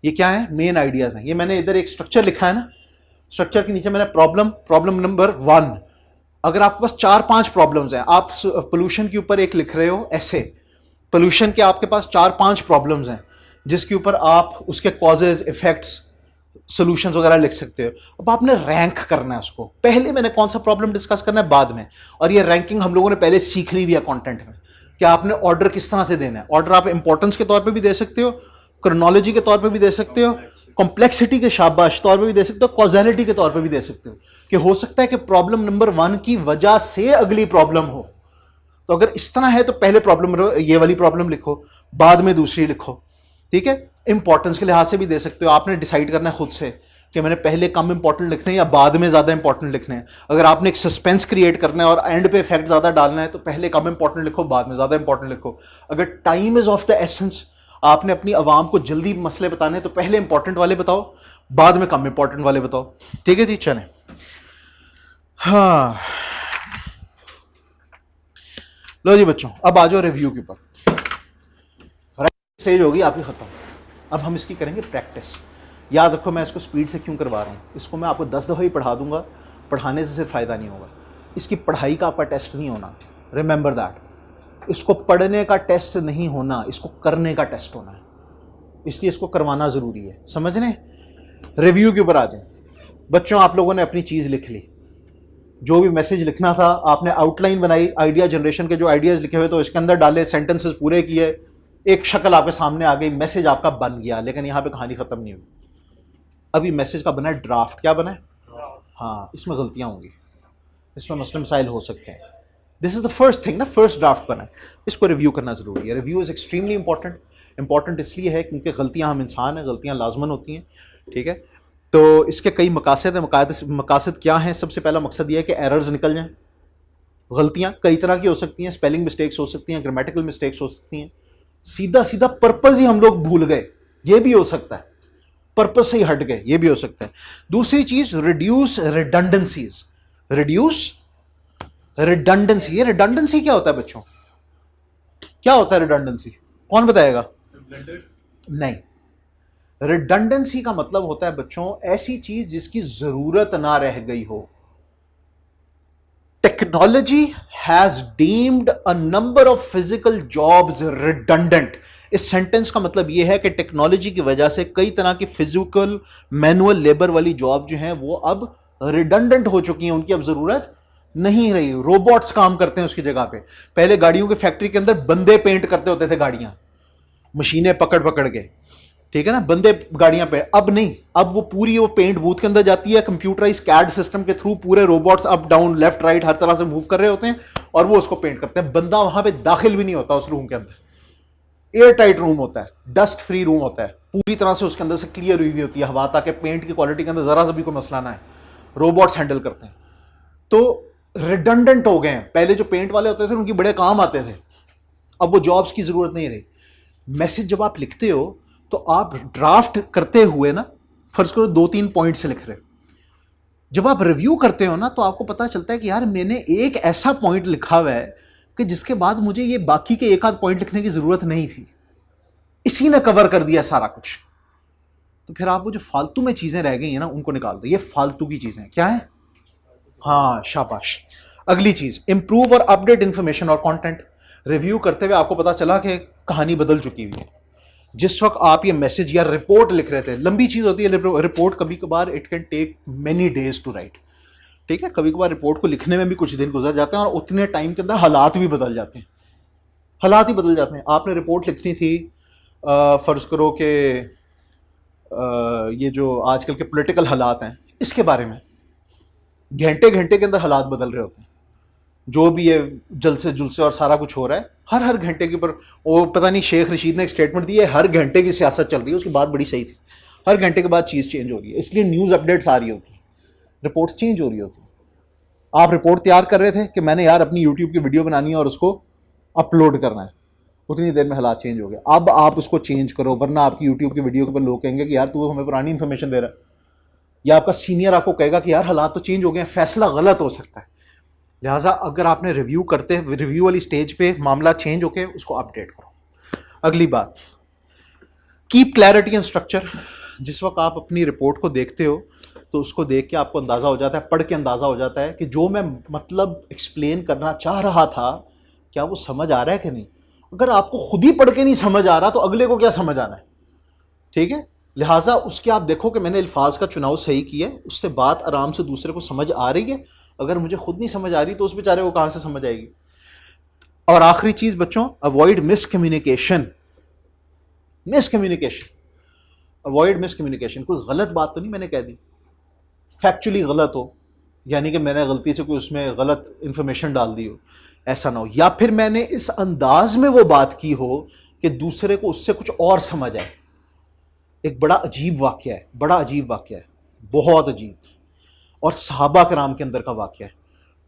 ये क्या है, मेन आइडियाज़ हैं। ये मैंने इधर एक स्ट्रक्चर लिखा है ना, स्ट्रक्चर के नीचे मैंने प्रॉब्लम नंबर 1। अगर आपके पास 4-5 प्रॉब्लम्स हैं, आप पोल्यूशन के ऊपर एक लिख रहे हो ऐसे, पोल्यूशन के आपके पास 4-5 प्रॉब्लम्स हैं जिसके ऊपर आप उसके कॉजेज, इफेक्ट्स, सॉल्यूशंस वगैरह लिख सकते हो। अब आपने रैंक करना है उसको। पहले मैंने कौन सा प्रॉब्लम डिस्कस करना है बाद में, और ये रैंकिंग हम लोगों ने पहले सीख ली हुई है कंटेंट में कि आपने ऑर्डर किस तरह से देना है। ऑर्डर आप इंपॉर्टेंस के तौर पे भी दे सकते हो, क्रोनोलॉजी के तौर पे भी दे सकते हो, कॉम्प्लेक्सिटी के शाबाश तौर पे भी दे सकते हो, कॉजैलिटी के तौर पे भी दे सकते हो कि हो सकता है कि प्रॉब्लम नंबर 1 की वजह से अगली प्रॉब्लम हो। तो अगर इस तरह है तो पहले प्रॉब्लम ये वाली प्रॉब्लम लिखो, बाद में दूसरी लिखो, ठीक है। इंपॉर्टेंस के लिहाज से भी दे सकते हो, आपने डिसाइड करना है खुद से कि मैंने पहले कम इंपॉर्टेंट लिखने हैं या बाद में ज़्यादा इंपॉर्टेंट लिखने हैं। अगर आपने एक सस्पेंस क्रिएट करना है और एंड पे इफेक्ट ज़्यादा डालना है तो पहले कम इंपॉर्टेंट लिखो, बाद में ज़्यादा इंपॉर्टेंट लिखो। अगर time is of the essence, आपने अपनी आवाम को जल्दी मसले बताने हैं तो पहले इंपॉर्टेंट वाले बताओ, बाद में कम इंपॉर्टेंट वाले बताओ, ठीक है जी। चलें, हाँ लो जी बच्चों, अब आ जाओ रिव्यू के ऊपर। राइट स्टेज होगी आपकी ख़त्म, अब हम इसकी करेंगे प्रैक्टिस। याद रखो मैं इसको स्पीड से क्यों करवा रहा हूँ, इसको मैं आपको 10 दफ़ा ही पढ़ा दूंगा, पढ़ाने से सिर्फ फ़ायदा नहीं होगा। इसकी पढ़ाई का आपका टेस्ट नहीं होना, रिमेंबर दैट। इसको पढ़ने का टेस्ट नहीं होना, इसको करने का टेस्ट होना है, इसलिए इसको करवाना ज़रूरी है, समझ रहे। रिव्यू के ऊपर आ जाए बच्चों। आप लोगों ने अपनी चीज़ लिख ली, जो भी मैसेज लिखना था आपने आउटलाइन बनाई, आइडिया जनरेशन के जो आइडियाज़ लिखे हुए तो इसके अंदर डाले, सेंटेंसेस पूरे किए, एक शक्ल आपके सामने आ गई, मैसेज आपका बन गया। लेकिन यहाँ पे कहानी ख़त्म नहीं हुई, अभी मैसेज का बना है ड्राफ्ट। क्या बना है? हाँ, इसमें गलतियाँ होंगी, इसमें मसले मसाइल हो सकते हैं। This is the first thing ना, फर्स्ट ड्राफ्ट बना है, इसको रिव्यू करना ज़रूरी है। Review is extremely important. Important इसलिए है क्योंकि गलतियाँ, हम इंसान हैं, गलतियाँ लाजमन होती हैं, ठीक है। तो इसके कई मकासद हैं। मकासद क्या हैं? सबसे पहला मकसद ये है कि एरर्स निकल जाएँ। गलतियाँ कई तरह की हो सकती हैं, स्पेलिंग मिस्टेक्स हो सकती हैं, ग्रामेटिकल मिस्टेक्स हो सकती हैं, सीधा सीधा पर्पज़ ही हम लोग भूल गए, ये भी हो सकता है, पर्पज से ही हट गए, ये भी हो सकता है। दूसरी चीज, रिड्यूस रिडंडेंसीज। Reduce redundancy. ये रिडंडेंसी क्या होता है बच्चों? क्या होता है रिडंडेंसी? कौन बताएगा? नहीं, रिडंडेंसी का मतलब होता है बच्चों ऐसी चीज जिसकी जरूरत ना रह गई हो। Technology has deemed a number of physical jobs redundant. इस सेंटेंस का मतलब यह है कि टेक्नोलॉजी की वजह से कई तरह की फिजिकल मैनुअल लेबर वाली जॉब जो हैं वो अब रिडंडेंट हो चुकी हैं, उनकी अब जरूरत नहीं रही। रोबोट्स काम करते हैं उसकी जगह पे। पहले गाड़ियों की फैक्ट्री के अंदर बंदे पेंट करते होते थे गाड़ियां, मशीनें पकड़ पकड़ के, ठीक है ना, बंदे गाड़ियां पे। अब नहीं, अब वो पूरी वो पेंट बूथ के अंदर जाती है, कंप्यूटराइज कैड सिस्टम के थ्रू पूरे robots up down left right हर तरह से मूव कर रहे होते हैं और वो उसको पेंट करते हैं। बंदा वहां पे दाखिल भी नहीं होता उस रूम के अंदर। एयर टाइट रूम होता है, डस्ट फ्री रूम होता है, पूरी तरह से उसके अंदर से क्लियर हुई होती है हवा, ताकि पेंट की क्वालिटी के अंदर जरा सा भी कोई मसला ना है। रोबोट्स हैंडल करते हैं। तो रिडंडेंट हो गए हैं। पहले जो पेंट वाले होते थे उनकी बड़े काम आते थे, अब वो जॉब्स की जरूरत नहीं रही। मैसेज जब आप लिखते हो तो आप ड्राफ्ट करते हुए ना, फर्ज करो 2-3 पॉइंट से लिख रहे हो, जब आप रिव्यू करते हो ना तो आपको पता चलता है कि यार मैंने एक ऐसा पॉइंट लिखा हुआ है कि जिसके बाद मुझे ये बाकी के एक आध पॉइंट लिखने की जरूरत नहीं थी, इसी ने कवर कर दिया सारा कुछ। तो फिर आप वो जो फालतू में चीजें रह गई हैं ना उनको निकाल दो। ये फालतू की चीजें क्या है? हाँ, शाबाश। अगली चीज, इंप्रूव और अपडेट इंफॉर्मेशन और कंटेंट। रिव्यू करते हुए आपको पता चला कि कहानी बदल चुकी हुई है। जिस वक्त आप ये मैसेज या रिपोर्ट लिख रहे थे, लंबी चीज होती है रिपोर्ट, कभी कभार it can take many days to write, ठीक है। कभी कभार रिपोर्ट को लिखने में भी कुछ दिन गुजर जाते हैं और उतने टाइम के अंदर हालात भी बदल जाते हैं, हालात ही बदल जाते हैं। आपने रिपोर्ट लिखनी थी, फर्ज करो कि ये जो आजकल के पॉलिटिकल हालात हैं इसके बारे में, घंटे घंटे के अंदर हालात बदल रहे होते हैं। जो भी ये जलसे जुलसे और सारा कुछ हो रहा है, हर घंटे के ऊपर, वो पता नहीं शेख रशीद ने एक स्टेटमेंट दी है, हर घंटे की सियासत चल रही है, उसकी बात बड़ी सही थी। हर घंटे के बाद चीज़ चेंज हो रही है, इसलिए न्यूज़ अपडेट्स आ रही होती हैं, रिपोर्ट्स चेंज हो रही होती हैं। आप रिपोर्ट तैयार कर रहे थे कि मैंने यार अपनी यूट्यूब की वीडियो बनानी है और उसको अपलोड करना है, उतनी देर में हालात चेंज हो गए, अब आप उसको चेंज करो, वरना आपकी यूट्यूब की वीडियो के ऊपर लोग कहेंगे कि यार तू हमें पुरानी इन्फॉर्मेशन दे रहा है, या आपका सीनियर आपको कहेगा कि यार हालात तो चेंज हो गए हैं, फैसला गलत हो सकता है। लिहाजा अगर आपने रिव्यू वाली स्टेज पे मामला चेंज होके उसको अपडेट करो। अगली बात, कीप क्लैरिटी एंड स्ट्रक्चर। जिस वक्त आप अपनी रिपोर्ट को देखते हो तो उसको देख के आपको अंदाज़ा हो जाता है, पढ़ के अंदाज़ा हो जाता है कि जो मैं मतलब एक्सप्लेन करना चाह रहा था क्या वो समझ आ रहा है कि नहीं। अगर आपको खुद ही पढ़ के नहीं समझ आ रहा तो अगले को क्या समझ आना है, ठीक है। लिहाजा उसके आप देखो कि मैंने अल्फाज का चुनाव सही किया है, उससे बात आराम से दूसरे को समझ आ रही है। अगर मुझे खुद नहीं समझ आ रही तो उस बेचारे को कहाँ से समझ आएगी। और आखिरी चीज़ बच्चों, अवॉइड मिसकम्युनिकेशन। अवॉइड मिसकम्युनिकेशन, कोई गलत बात तो नहीं मैंने कह दी, फैक्चुअली गलत हो, यानी कि मैंने गलती से कोई उसमें गलत इंफॉर्मेशन डाल दी हो, ऐसा ना हो। या फिर मैंने इस अंदाज में वो बात की हो कि दूसरे को उससे कुछ और समझ आए। एक बड़ा अजीब वाक़या है, बहुत अजीब, और सहाबा कराम के अंदर का वाक़या है,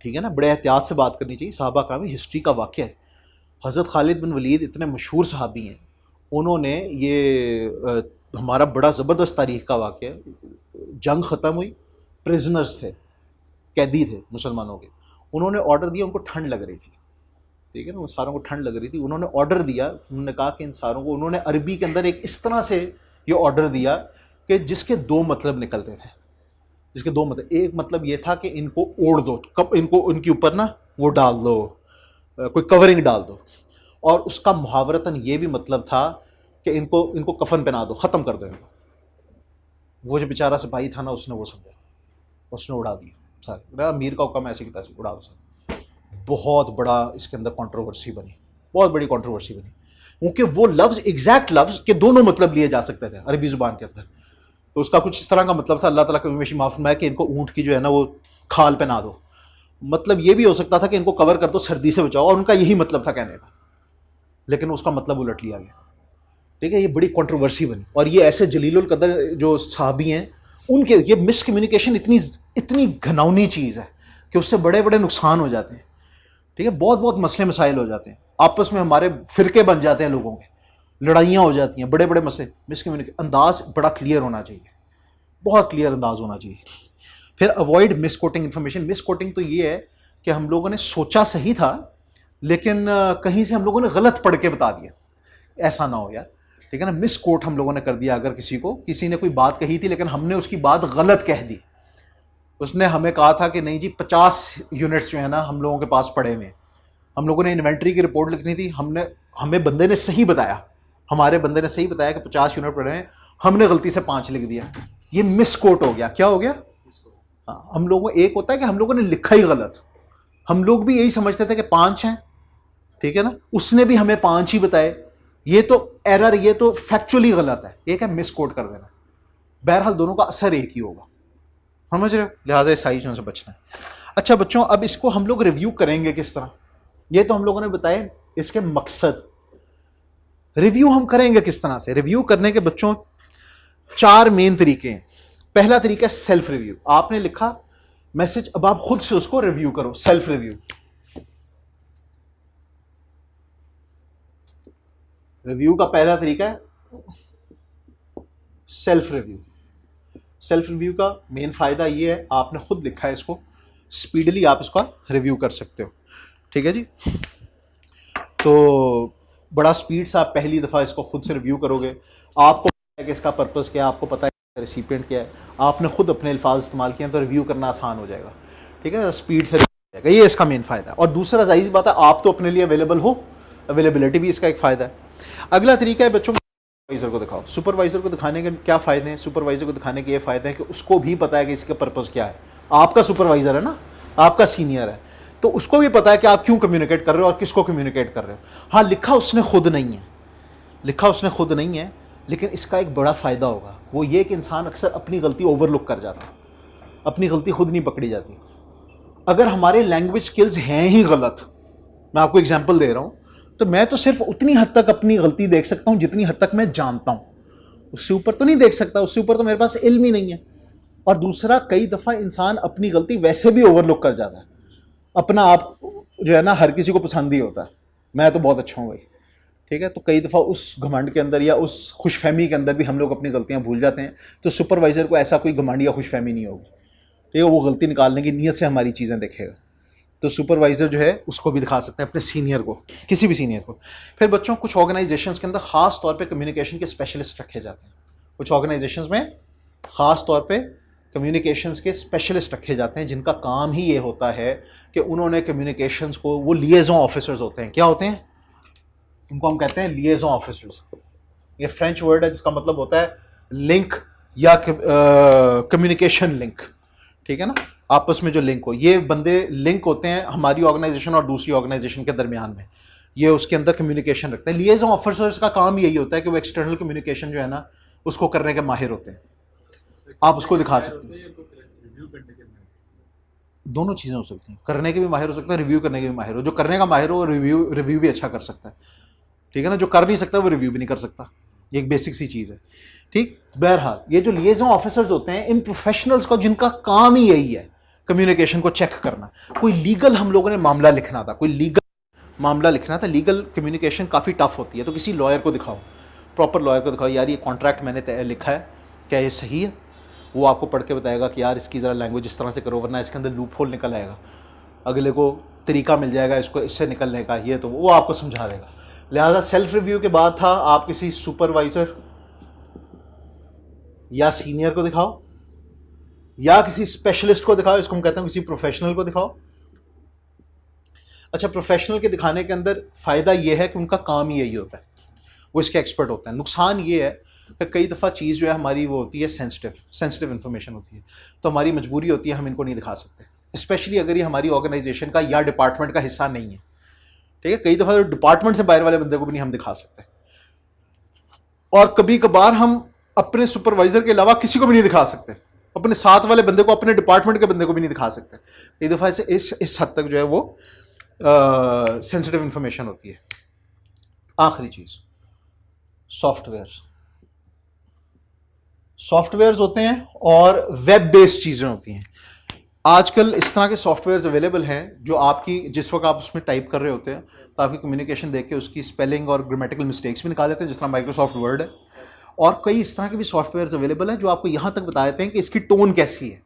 ठीक है ना। बड़े एहतियात से बात करनी चाहिए, सहाबा कराम हिस्ट्री का वाक़या है। हज़रत खालिद बिन वलीद इतने मशहूर सहाबी हैं, उन्होंने ये हमारा बड़ा ज़बरदस्त तारीख़ का वाक़या है, जंग ख़त्म हुई, प्रिजनर्स थे, कैदी थे मुसलमानों के, उन्होंने ऑर्डर दिया, उनको ठंड लग रही थी, ठीक है ना, उन सारों को ठंड लग रही थी, उन्होंने ऑर्डर दिया, उन्होंने कहा कि इन सारों को, उन्होंने अरबी के अंदर एक इस तरह से ये ऑर्डर दिया कि जिसके दो मतलब निकलते थे, जिसके दो मतलब, एक मतलब ये था कि इनको ओढ़ दो, कब इनको उनके ऊपर ना वो डाल दो, कोई कवरिंग डाल दो, और उसका मुहावरतन ये भी मतलब था कि इनको कफन पहना दो, ख़त्म कर दो इनको। वो जो बेचारा सिपाही था ना, उसने वो समझा, उसने उड़ा दिया सारे, अमीर का हुक्म ऐसे की तैसे उड़ा दो सारे। बहुत बड़ा इसके अंदर कंट्रोवर्सी बनी, बहुत बड़ी कंट्रोवर्सी बनी, क्योंकि वो लफ्ज़, एग्जैक्ट लफ्ज़ के दोनों मतलब लिए जा सकते थे अरबी ज़ुबान के अंदर। तो उसका कुछ इस तरह का मतलब था, अल्लाह ताला का हमेशा माफ़ फरमाए, कि इनको ऊँट की जो है ना वो खाल पहना दो। मतलब ये भी हो सकता था कि इनको कवर कर दो, सर्दी से बचाओ, और उनका यही मतलब था कहने का, लेकिन उसका मतलब उलट लिया गया, ठीक है। ये बड़ी कंट्रोवर्सी बनी, और ये ऐसे जलीलुल कदर जो सहाबी हैं, उनके ये मिसकम्युनिकेशन इतनी घिनौनी चीज़ है कि उससे बड़े बड़े नुकसान हो जाते हैं, ठीक है। बहुत बहुत मसले मसाइल हो जाते हैं, आपस में हमारे फिरके बन जाते हैं लोगों के, लड़ाइयाँ हो जाती हैं, बड़े बड़े मसले। मिसकम्युनिकेशन, अंदाज बड़ा क्लियर होना चाहिए, बहुत क्लियर अंदाज होना चाहिए। फिर अवॉइड मिसकोटिंग इन्फॉर्मेशन। मिसकोटिंग तो ये है कि हम लोगों ने सोचा सही था, लेकिन कहीं से हम लोगों ने गलत पढ़ के बता दिया, ऐसा ना हो यार, ठीक है ना। मिस कोट हम लोगों ने कर दिया, अगर किसी ने कोई बात कही थी लेकिन हमने उसकी बात गलत कह दी। उसने हमें कहा था कि नहीं जी 50 यूनिट्स जो है ना हम लोगों के पास पड़े हुए हैं, हम लोगों ने इन्वेंट्री की रिपोर्ट लिखनी थी, हमें बंदे ने सही बताया, हमारे बंदे ने सही बताया कि 50 यूनिट पड़े हैं, हमने गलती से 5 लिख दिया, ये मिस कोट हो गया। क्या हो गया? हाँ, हम लोगों, एक होता है कि हम लोगों ने लिखा ही गलत, हम लोग भी यही समझते थे कि 5 हैं, ठीक है ना, उसने भी हमें 5 ही बताए, ये तो एरर, ये तो फैक्चुअली गलत है, एक है मिस कोट कर देना। बहरहाल दोनों का असर एक ही होगा, समझ रहे हो, लिहाजा इस सारी चीज़ों से बचना है। अच्छा बच्चों, अब इसको हम लोग रिव्यू करेंगे किस तरह, ये तो हम लोगों ने बताया इसके मकसद। रिव्यू हम करेंगे किस तरह से? रिव्यू करने के बच्चों 4 मेन तरीके हैं। पहला तरीका है सेल्फ रिव्यू। आपने लिखा मैसेज, अब आप खुद से उसको रिव्यू करो, सेल्फ रिव्यू। रिव्यू का पहला तरीका है सेल्फ रिव्यू। सेल्फ रिव्यू का मेन फायदा ये है, आपने खुद लिखा है इसको, स्पीडली आप इसका रिव्यू कर सकते हो, ठीक है जी। तो बड़ा स्पीड से आप पहली दफ़ा इसको खुद से रिव्यू करोगे, आपको पता है कि इसका पर्पज़ क्या है, आपको पता है रेसिपिएंट क्या है, आपने खुद अपने अल्फाज इस्तेमाल किए हैं, तो रिव्यू करना आसान हो जाएगा, ठीक है, स्पीड से जाएगा, ये इसका मेन फ़ायदा है। और दूसरा जाहिर सी बात है, आप तो अपने लिए अवेलेबल हो, अवेलेबिलिटी भी इसका एक फ़ायदा है। अगला तरीका है बच्चों, सुपरवाइज़र को दिखाओ। सुपरवाइज़र को दिखाने के क्या फ़ायदे हैं? सुपरवाइज़र को दिखाने के ये फ़ायदे हैं कि उसको भी पता है कि इसका पर्पज़ क्या है। आपका सुपरवाइज़र है ना, आपका सीनियर है, तो उसको भी पता है कि आप क्यों कम्युनिकेट कर रहे हो और किसको कम्युनिकेट कर रहे हो। हाँ, लिखा उसने खुद नहीं है, लेकिन इसका एक बड़ा फ़ायदा होगा, वो ये कि इंसान अक्सर अपनी गलती ओवरलुक कर जाता है, अपनी गलती खुद नहीं पकड़ी जाती। अगर हमारे लैंग्वेज स्किल्स हैं ही गलत, मैं आपको एग्जांपल दे रहा हूँ, तो मैं तो सिर्फ उतनी हद तक अपनी गलती देख सकता हूँ जितनी हद तक मैं जानता हूँ। उससे ऊपर तो नहीं देख सकता, उससे ऊपर तो मेरे पास इल्म ही नहीं है। और दूसरा, कई दफ़ा इंसान अपनी गलती वैसे भी ओवरलुक कर जाता है, अपना आप जो है ना हर किसी को पसंद ही होता है, मैं तो बहुत अच्छा हूँ भाई, ठीक है। तो कई दफ़ा उस घमंड के अंदर या उस खुशफहमी के अंदर भी हम लोग अपनी गलतियाँ भूल जाते हैं। तो सुपरवाइज़र को ऐसा कोई घमंड या खुशफहमी नहीं होगी, ठीक है, वो गलती निकालने की नीयत से हमारी चीज़ें देखेगा। तो सुपरवाइज़र जो है उसको भी दिखा सकते हैं अपने सीनियर को, किसी भी सीनियर को। फिर बच्चों, कुछ ऑर्गेनाइजेशंस के अंदर ख़ास तौर पे कम्युनिकेशन के स्पेशलिस्ट रखे जाते हैं। कुछ ऑर्गेनाइजेशंस में ख़ास तौर पे कम्युनिकेशंस के स्पेशलिस्ट रखे जाते हैं, जिनका काम ही ये होता है कि उन्होंने कम्युनिकेशंस को, वो लिएज़ों ऑफिसर्स होते हैं। क्या होते हैं? उनको हम कहते हैं लिएज़ों ऑफिसर्स। ये फ्रेंच वर्ड है जिसका मतलब होता है लिंक या कम्युनिकेशन लिंक, ठीक है ना, आपस में जो लिंक हो। ये बंदे लिंक होते हैं हमारी ऑर्गेनाइजेशन और दूसरी ऑर्गेनाइजेशन के दरमियान में, ये उसके अंदर कम्युनिकेशन रखते हैं। लिएज़ों ऑफिसर्स का काम यही होता है कि वो एक्सटर्नल कम्युनिकेशन जो है ना उसको करने के माहिर होते हैं। आप उसको दिखा सकते हैं, रिव्यू करने के लिए। दोनों चीज़ें हो सकती हैं, करने के भी माहिर हो सकता है, रिव्यू करने के भी माहिर हो। जो करने का माहिर हो वो रिव्यू भी अच्छा कर सकता है, ठीक है ना। जो कर नहीं सकता वो रिव्यू भी नहीं कर सकता, ये एक बेसिक सी चीज़ है, ठीक। बहरहाल, ये जो लिएज़ों ऑफिसर्स होते हैं, इन प्रोफेशनल्स को, जिनका काम ही यही है कम्युनिकेशन को चेक करना। कोई लीगल हम लोगों ने मामला लिखना था, कोई लीगल मामला लिखना था, लीगल कम्युनिकेशन काफ़ी टफ होती है, तो किसी लॉयर को दिखाओ, प्रॉपर लॉयर को दिखाओ, यार ये कॉन्ट्रैक्ट मैंने लिखा है, क्या ये सही है? वो आपको पढ़ के बताएगा कि यार इसकी ज़रा लैंग्वेज इस तरह से करो, वरना इसके अंदर लूप होल निकल आएगा, अगले को तरीका मिल जाएगा इसको इससे निकलने का, ये तो वो आपको समझा देगा। लिहाजा सेल्फ रिव्यू के बाद था, आप किसी सुपरवाइज़र या सीनियर को दिखाओ या किसी स्पेशलिस्ट को दिखाओ, इसको हम कहते हैं किसी प्रोफेशनल को दिखाओ। अच्छा, प्रोफेशनल के दिखाने के अंदर फ़ायदा ये है कि उनका काम ही यही होता है, वो इसके एक्सपर्ट होते हैं। नुकसान ये है कि कई दफ़ा चीज़ जो है हमारी वो होती है सेंसिटिव इन्फॉर्मेशन होती है, तो हमारी मजबूरी होती है हम इनको नहीं दिखा सकते, स्पेशली अगर ये हमारी ऑर्गेनाइजेशन का या डिपार्टमेंट का हिस्सा नहीं है, ठीक है। कई दफ़ा तो डिपार्टमेंट से बाहर वाले बंदे को भी नहीं हम दिखा सकते, और कभी कभार हम अपने सुपरवाइज़र के अलावा किसी को भी नहीं दिखा सकते, अपने साथ वाले बंदे को, अपने डिपार्टमेंट के बंदे को भी नहीं दिखा सकते। कई दफ़ा ऐसे इस हद तक जो है वो सेंसिटिव इंफॉर्मेशन होती है। आखिरी चीज़, सॉफ्टवेयर्स होते हैं और वेब बेस्ड चीज़ें होती हैं। आजकल इस तरह के सॉफ्टवेयर्स अवेलेबल हैं जो आपकी, जिस वक्त आप उसमें टाइप कर रहे होते हैं तो आपकी कम्युनिकेशन देख के उसकी स्पेलिंग और ग्रामेटिकल मिस्टेक्स भी निकाल लेते हैं, जिस तरह माइक्रोसॉफ्ट वर्ड है। और कई इस तरह के भी सॉफ्टवेयर्स अवेलेबल हैं जो आपको यहाँ तक बता देते हैं कि इसकी टोन कैसी है,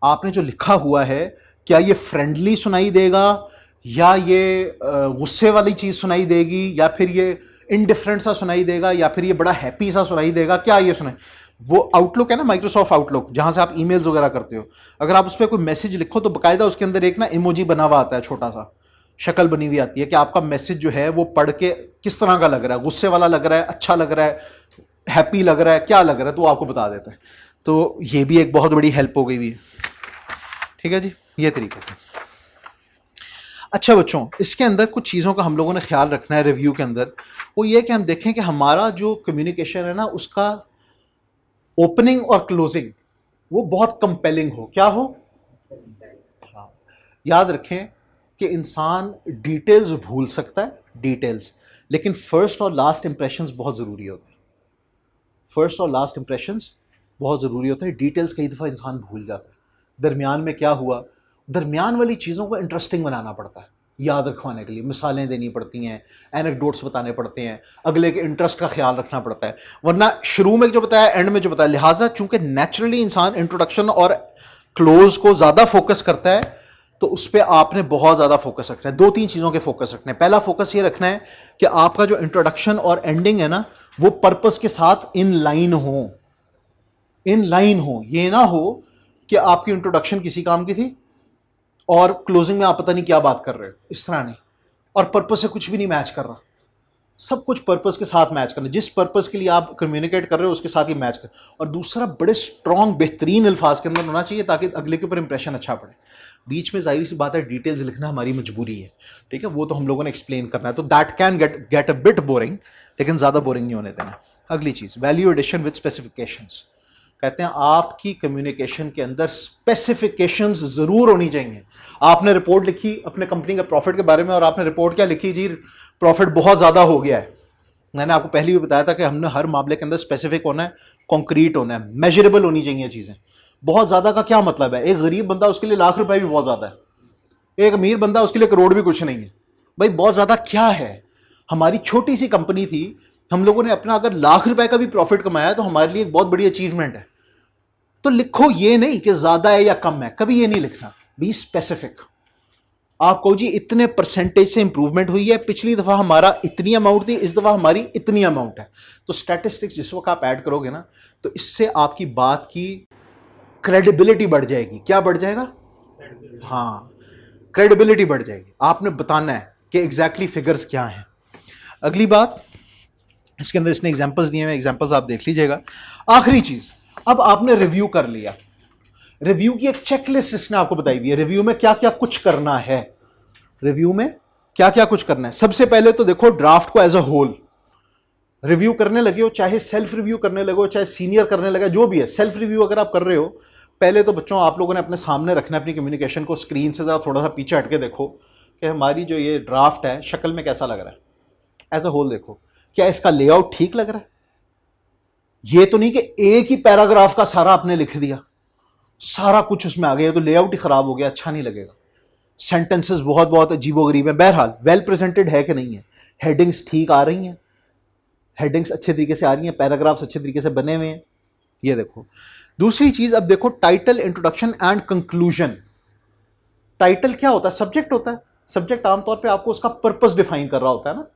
आपने जो लिखा हुआ है क्या ये फ्रेंडली सुनाई देगा, या ये गुस्से वाली चीज़ सुनाई देगी, या फिर ये इनडिफरेंट सा सुनाई देगा, या फिर ये बड़ा हैप्पी सा सुनाई देगा, क्या ये सुनाई। वो आउटलुक है ना, माइक्रोसॉफ्ट आउटलुक, जहाँ से आप ईमेल्स वगैरह करते हो, अगर आप उस पर कोई मैसेज लिखो तो बाकायदा उसके अंदर एक ना इमोजी बना हुआ आता है, छोटा सा शक्ल बनी हुई आती है कि आपका मैसेज जो है वो पढ़ के किस तरह का लग रहा है, गुस्से वाला लग रहा है, अच्छा लग रहा है, हैप्पी लग रहा है, क्या लग रहा है, तो वो आपको बता देता है। तो ये भी एक बहुत बड़ी हेल्प हो गई हुई है, ठीक है जी, ये तरीके थे। अच्छा बच्चों, इसके अंदर कुछ चीज़ों का हम लोगों ने ख्याल रखना है रिव्यू के अंदर, वो ये कि हम देखें कि हमारा जो कम्युनिकेशन है ना उसका ओपनिंग और क्लोजिंग वो बहुत कंपेलिंग हो। क्या हो? हाँ, याद रखें कि इंसान डिटेल्स भूल सकता है, डिटेल्स, लेकिन फर्स्ट और लास्ट इंप्रेशंस बहुत ज़रूरी होते हैं। फर्स्ट और लास्ट इंप्रेशंस बहुत ज़रूरी होते हैं। डिटेल्स कई दफ़ा इंसान भूल जाता है, दरमियान में क्या हुआ, दरमियान वाली चीज़ों को इंटरेस्टिंग बनाना पड़ता है, याद रखवाने के लिए मिसालें देनी पड़ती हैं, एनेक्डोट्स बताने पड़ते हैं, अगले के इंटरेस्ट का ख्याल रखना पड़ता है, वरना शुरू में जो बताया एंड में जो बताया। लिहाजा चूंकि नेचुरली इंसान इंट्रोडक्शन और क्लोज को ज़्यादा फोकस करता है, तो उस पर आपने बहुत ज़्यादा फोकस रखना है। दो तीन चीज़ों के फोकस रखने हैं। पहला फोकस ये रखना है कि आपका जो इंट्रोडक्शन और एंडिंग है ना वो पर्पस के साथ इन लाइन हो, ये ना हो कि आपकी इंट्रोडक्शन किसी काम की थी और क्लोजिंग में आप पता नहीं क्या बात कर रहे हो, इस तरह नहीं, और पर्पस से कुछ भी नहीं मैच कर रहा। सब कुछ पर्पस के साथ मैच करना, जिस पर्पस के लिए आप कम्युनिकेट कर रहे हो उसके साथ ही मैच कर। और दूसरा, बड़े स्ट्रॉन्ग बेहतरीन अल्फाज के अंदर होना चाहिए ताकि अगले के ऊपर इंप्रेशन अच्छा पड़े। बीच में जाहिर सी बात है डिटेल्स लिखना हमारी मजबूरी है, ठीक है, वो तो हम लोगों ने एक्सप्लेन करना है, तो that can get a bit boring, लेकिन ज़्यादा बोरिंग नहीं होने देना। अगली चीज़, वैल्यू एडिशन विद स्पेसिफिकेशंस। कहते हैं आपकी कम्युनिकेशन के अंदर स्पेसिफिकेशंस जरूर होनी चाहिए। आपने रिपोर्ट लिखी अपने कंपनी के प्रॉफिट के बारे में और आपने रिपोर्ट क्या लिखी जी, प्रॉफिट बहुत ज़्यादा हो गया है, मैंने आपको पहले भी बताया था कि हमने हर मामले के अंदर स्पेसिफिक होना है, कॉन्क्रीट होना है, मेजरेबल होनी चाहिए चीज़ें। बहुत ज़्यादा का क्या मतलब है? एक गरीब बंदा उसके लिए लाख रुपए भी बहुत ज़्यादा है, एक अमीर बंदा उसके लिए करोड़ भी कुछ नहीं है। भाई बहुत ज़्यादा क्या है? हमारी छोटी सी कंपनी थी, हम लोगों ने अपना अगर लाख रुपए का भी प्रॉफिट कमाया तो हमारे लिए एक बहुत बड़ी अचीवमेंट है। तो लिखो ये नहीं कि ज़्यादा है या कम है, कभी ये नहीं लिखना, बी स्पेसिफिक। आप कहो जी इतने परसेंटेज से इंप्रूवमेंट हुई है, पिछली दफा हमारा इतनी अमाउंट थी, इस दफा हमारी इतनी अमाउंट है। तो स्टैटिस्टिक्स जिस वक्त आप ऐड करोगे ना, तो इससे आपकी बात की क्रेडिबिलिटी बढ़ जाएगी। क्या बढ़ जाएगा? हाँ, क्रेडिबिलिटी बढ़ जाएगी। आपने बताना है कि एग्जैक्टली फिगर्स क्या हैं। अगली बात, इसके अंदर इसने एग्जांपल्स दिए हुए, एग्जांपल्स आप देख लीजिएगा। आखिरी चीज, अब आपने रिव्यू कर लिया, रिव्यू की एक चेकलिस्ट इसने आपको बताई हुई है, रिव्यू में क्या क्या कुछ करना है। रिव्यू में क्या क्या कुछ करना है? सबसे पहले तो देखो ड्राफ्ट को एज अ होल रिव्यू करने लगे हो, चाहे सेल्फ रिव्यू करने लगे हो, चाहे सीनियर करने लगे, जो भी है, सेल्फ रिव्यू अगर आप कर रहे हो, पहले तो बच्चों आप लोगों ने अपने सामने रखना है अपनी कम्युनिकेशन को, स्क्रीन से जरा थोड़ा सा पीछे हटके देखो कि हमारी जो ये ड्राफ्ट है शक्ल में कैसा लग रहा है। एज अ होल देखो, क्या इसका लेआउट ठीक लग रहा है? ये तो नहीं कि एक ही पैराग्राफ का सारा आपने लिख दिया, सारा कुछ उसमें आ गया तो लेआउट ही खराब हो गया, अच्छा नहीं लगेगा। सेंटेंसेस बहुत बहुत अजीबोगरीब है। बहरहाल वेल प्रेजेंटेड है कि नहीं है, हेडिंग्स ठीक आ रही हैं, हेडिंग्स अच्छे तरीके से आ रही हैं, पैराग्राफ्स अच्छे तरीके से बने हुए हैं, ये देखो। दूसरी चीज, अब देखो title, introduction and conclusion. Title क्या होता है? सब्जेक्ट होता है। सब्जेक्ट आमतौर पे आपको उसका पर्पस डिफाइन कर रहा होता है ना,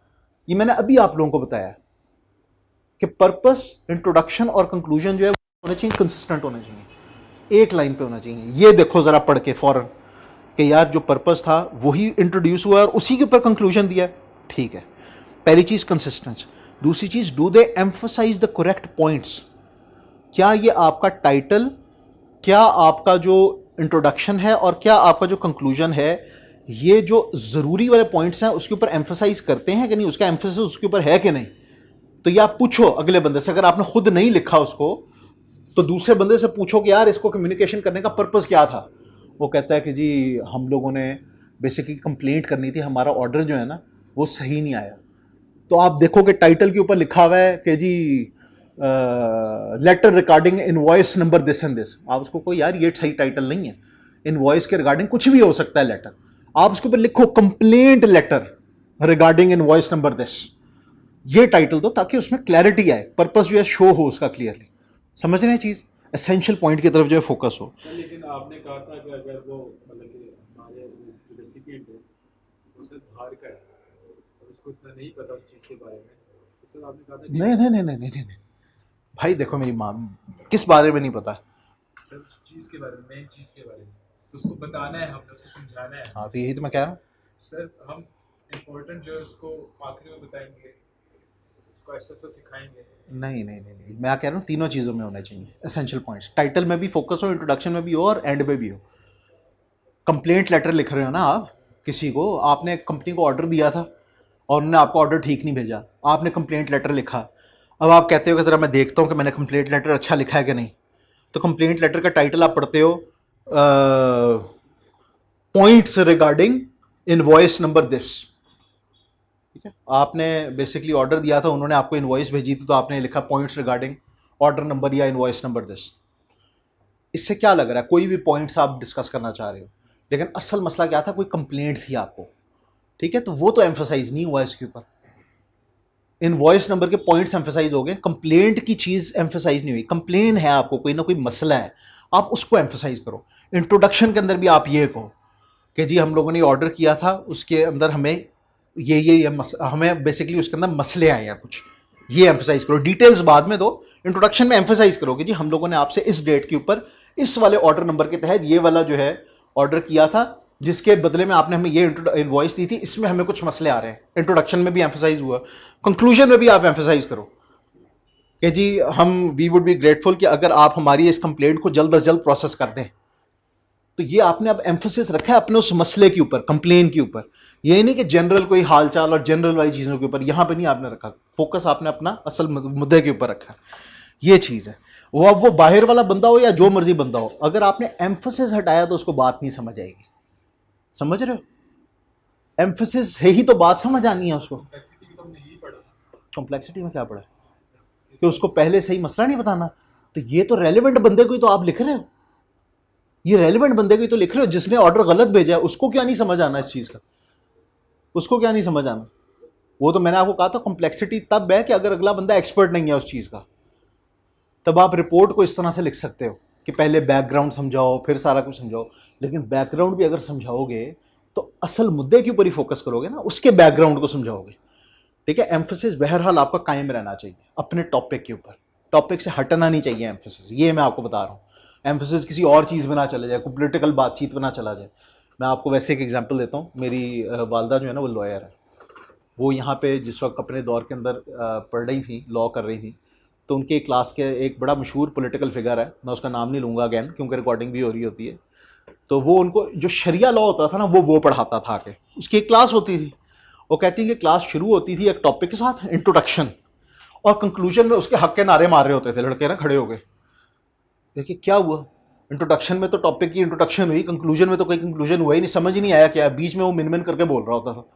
ये मैंने अभी आप लोगों को बताया कि पर्पस, इंट्रोडक्शन और कंक्लूजन जो है होने चाहिए, कंसिस्टेंट होने चाहिए, एक लाइन पे होना चाहिए। ये देखो जरा पढ़ के फौरन कि यार जो पर्पस था वही इंट्रोड्यूस हुआ और उसी के ऊपर कंक्लूजन दिया, ठीक है। पहली चीज कंसिस्टेंस। दूसरी चीज, do they emphasise the correct points. क्या ये आपका टाइटल, क्या आपका जो इंट्रोडक्शन है और क्या आपका जो कंक्लूजन है, ये जो जरूरी वाले पॉइंट्स हैं उसके ऊपर एम्फसाइज करते हैं कि नहीं, उसका एम्फोसिस उसके ऊपर है कि नहीं। तो ये आप पूछो अगले बंदे से, अगर आपने खुद नहीं लिखा उसको तो दूसरे बंदे से पूछो कि यार इसको कम्युनिकेशन करने का पर्पस क्या था। वो कहता है कि जी हम लोगों ने बेसिकली कंप्लेंट करनी थी, हमारा ऑर्डर जो है ना वो सही नहीं आया। तो आप देखो कि टाइटल के ऊपर लिखा हुआ है कि जी letter regarding invoice number this and this. आप उसको कोई यार ये सही टाइटल नहीं है, इनवॉइस के रिगार्डिंग कुछ भी हो सकता है लेटर। आप उसके ऊपर लिखो complaint letter regarding invoice number this, ये टाइटल दो ताकि उसमें क्लैरिटी आए, पर्पस जो है शो हो उसका क्लियरली। समझ रहे हैं चीज? एसेंशियल पॉइंट की तरफ जो है फोकस हो। लेकिन आपने कहा था कि अगर वो मतलब कि हमारे रेसिपिएंट है उसे बाहर का है और उसको इतना नहीं पता उस चीज़ के बारे में, तो सर आपने कहा था कि नहीं नहीं नहीं नहीं नहीं नहीं भाई देखो मेरी माँ, किस बारे में नहीं पता? सर उस चीज़ के बारे में, मेन चीज़ के बारे में, तो उसको बताना है, हमने उसको समझाना है। हाँ तो यही तो मैं कह रहा हूँ। सर हम इम्पोर्टेंट जो है उसको आखिरी में बताएंगे, उसको ऐसा ऐसा सिखाएंगे। नहीं नहीं नहीं नहीं, मैं कह रहा हूँ तीनों चीज़ों में होना चाहिए एसेंशियल पॉइंट्स। टाइटल में भी फोकस हो, इंट्रोडक्शन में भी हो और एंड में भी हो। कंप्लेंट लेटर लिख रहे हो ना आप किसी को, आपने कंपनी को ऑर्डर दिया था और उन्होंने आपको ऑर्डर ठीक नहीं भेजा, आपने कंप्लेंट लेटर लिखा। अब आप कहते हो कि ज़रा मैं देखता हूँ कि मैंने कंप्लेंट लेटर अच्छा लिखा है कि नहीं। तो कंप्लेंट लेटर का टाइटल आप पढ़ते हो points regarding invoice number this. ठीक है, आपने बेसिकली ऑर्डर दिया था, उन्होंने आपको इनवॉइस भेजी थी, तो आपने लिखा पॉइंट्स रिगार्डिंग ऑर्डर नंबर या इनवॉइस नंबर दिस। इससे क्या लग रहा है? कोई भी पॉइंट्स आप डिस्कस करना चाह रहे हो, लेकिन असल मसला क्या था? कोई कंप्लेंट थी आपको, ठीक है, तो वो तो एम्फोसाइज नहीं हुआ इसके ऊपर। इनवॉइस नंबर के पॉइंट्स एम्फोसाइज हो गए, कंप्लेंट की चीज़ एम्फोसाइज नहीं हुई। कंप्लेन है आपको, कोई ना कोई मसला है, आप उसको एम्फोसाइज करो। इंट्रोडक्शन के अंदर भी आप ये कहो कि जी हम लोगों ने ऑर्डर किया था, उसके अंदर हमें ये हमें बेसिकली उसके अंदर मसले आए हैं कुछ, ये एम्फोसाइज करो। डिटेल्स बाद में दो, इंट्रोडक्शन में एम्फोसाइज करो कि जी हम लोगों ने आपसे इस डेट के ऊपर इस वाले ऑर्डर नंबर के तहत ये वाला जो है ऑर्डर किया था, जिसके बदले में आपने हमें ये इनवॉइस दी थी, इसमें हमें कुछ मसले आ रहे हैं। इंट्रोडक्शन में भी एम्फोसाइज हुआ, कंक्लूजन में भी आप एम्फोसाइज करो कि जी वी वुड बी ग्रेटफुल कि अगर आप हमारी इस कंप्लेंट को जल्द अज जल्द प्रोसेस कर दें। तो ये आपने अब एम्फोसिस रखा है अपने उस मसले के ऊपर, कंप्लेन के ऊपर। ये नहीं कि जनरल कोई हालचाल और जनरल वाली चीज़ों के ऊपर, यहां पे नहीं आपने रखा, फोकस आपने अपना असल मुद्दे के ऊपर रखा। ये चीज़ है। वो अब वो बाहर वाला बंदा हो या जो मर्जी बंदा हो, अगर आपने एम्फोसिस हटाया तो उसको बात नहीं समझ आएगी। समझ रहे हो? एम्फोसिस है ही तो बात समझ आनी है उसको। कॉम्प्लेक्सिटी भी तो हमने यही पढ़ा। कॉम्प्लेक्सिटी में क्या पड़ा है कि उसको पहले सही मसला नहीं बताना? तो ये तो रेलिवेंट बंदे को ही तो आप लिख रहे हो, ये रेलिवेंट बंदे को ही तो लिख रहे हो। जिसने ऑर्डर गलत भेजा है उसको क्या नहीं समझ आना इस चीज़ का, उसको क्या नहीं समझ आना? वो तो मैंने आपको कहा था कॉम्प्लेक्सिटी तब है कि अगर अगला बंदा एक्सपर्ट नहीं है उस चीज़ का, तब आप रिपोर्ट को इस तरह से लिख सकते हो कि पहले बैकग्राउंड समझाओ फिर सारा कुछ समझाओ। लेकिन बैकग्राउंड भी अगर समझाओगे तो असल मुद्दे के ऊपर ही फोकस करोगे ना, उसके बैकग्राउंड को समझाओगे। ठीक है, एम्फोसिस बहरहाल आपका कायम रहना चाहिए अपने टॉपिक के ऊपर, टॉपिक से हटना नहीं चाहिए एम्फोसिस, ये मैं आपको बता रहा हूँ। एम्फोसिस किसी और चीज़ में ना चले जाए, कोई पोलिटिकल बातचीत में ना चला जाए। मैं आपको वैसे एक एग्जांपल देता हूँ। मेरी वालदा जो है ना वो लॉयर है, वो यहाँ पे जिस वक्त अपने दौर के अंदर पढ़ रही थी, लॉ कर रही थी, तो उनके क्लास के एक बड़ा मशहूर पॉलिटिकल फिगर है, मैं उसका नाम नहीं लूँगा अगैन क्योंकि रिकॉर्डिंग भी हो रही होती है। तो वो उनको जो शरिया लॉ होता था ना वो पढ़ाता था आके, उसकी एक क्लास होती थी। वो कहती है कि क्लास शुरू होती थी एक टॉपिक के साथ, इंट्रोडक्शन, और कंक्लूजन में उसके हक के नारे मार रहे होते थे लड़के ना खड़े हो गए। देखिए क्या हुआ, इंट्रोडक्शन में तो टॉपिक की इंट्रोडक्शन हुई, कंक्लूजन में तो कोई कंक्लूजन हुआ ही नहीं, समझ ही नहीं आया क्या, बीच में वो मिन करके बोल रहा होता था।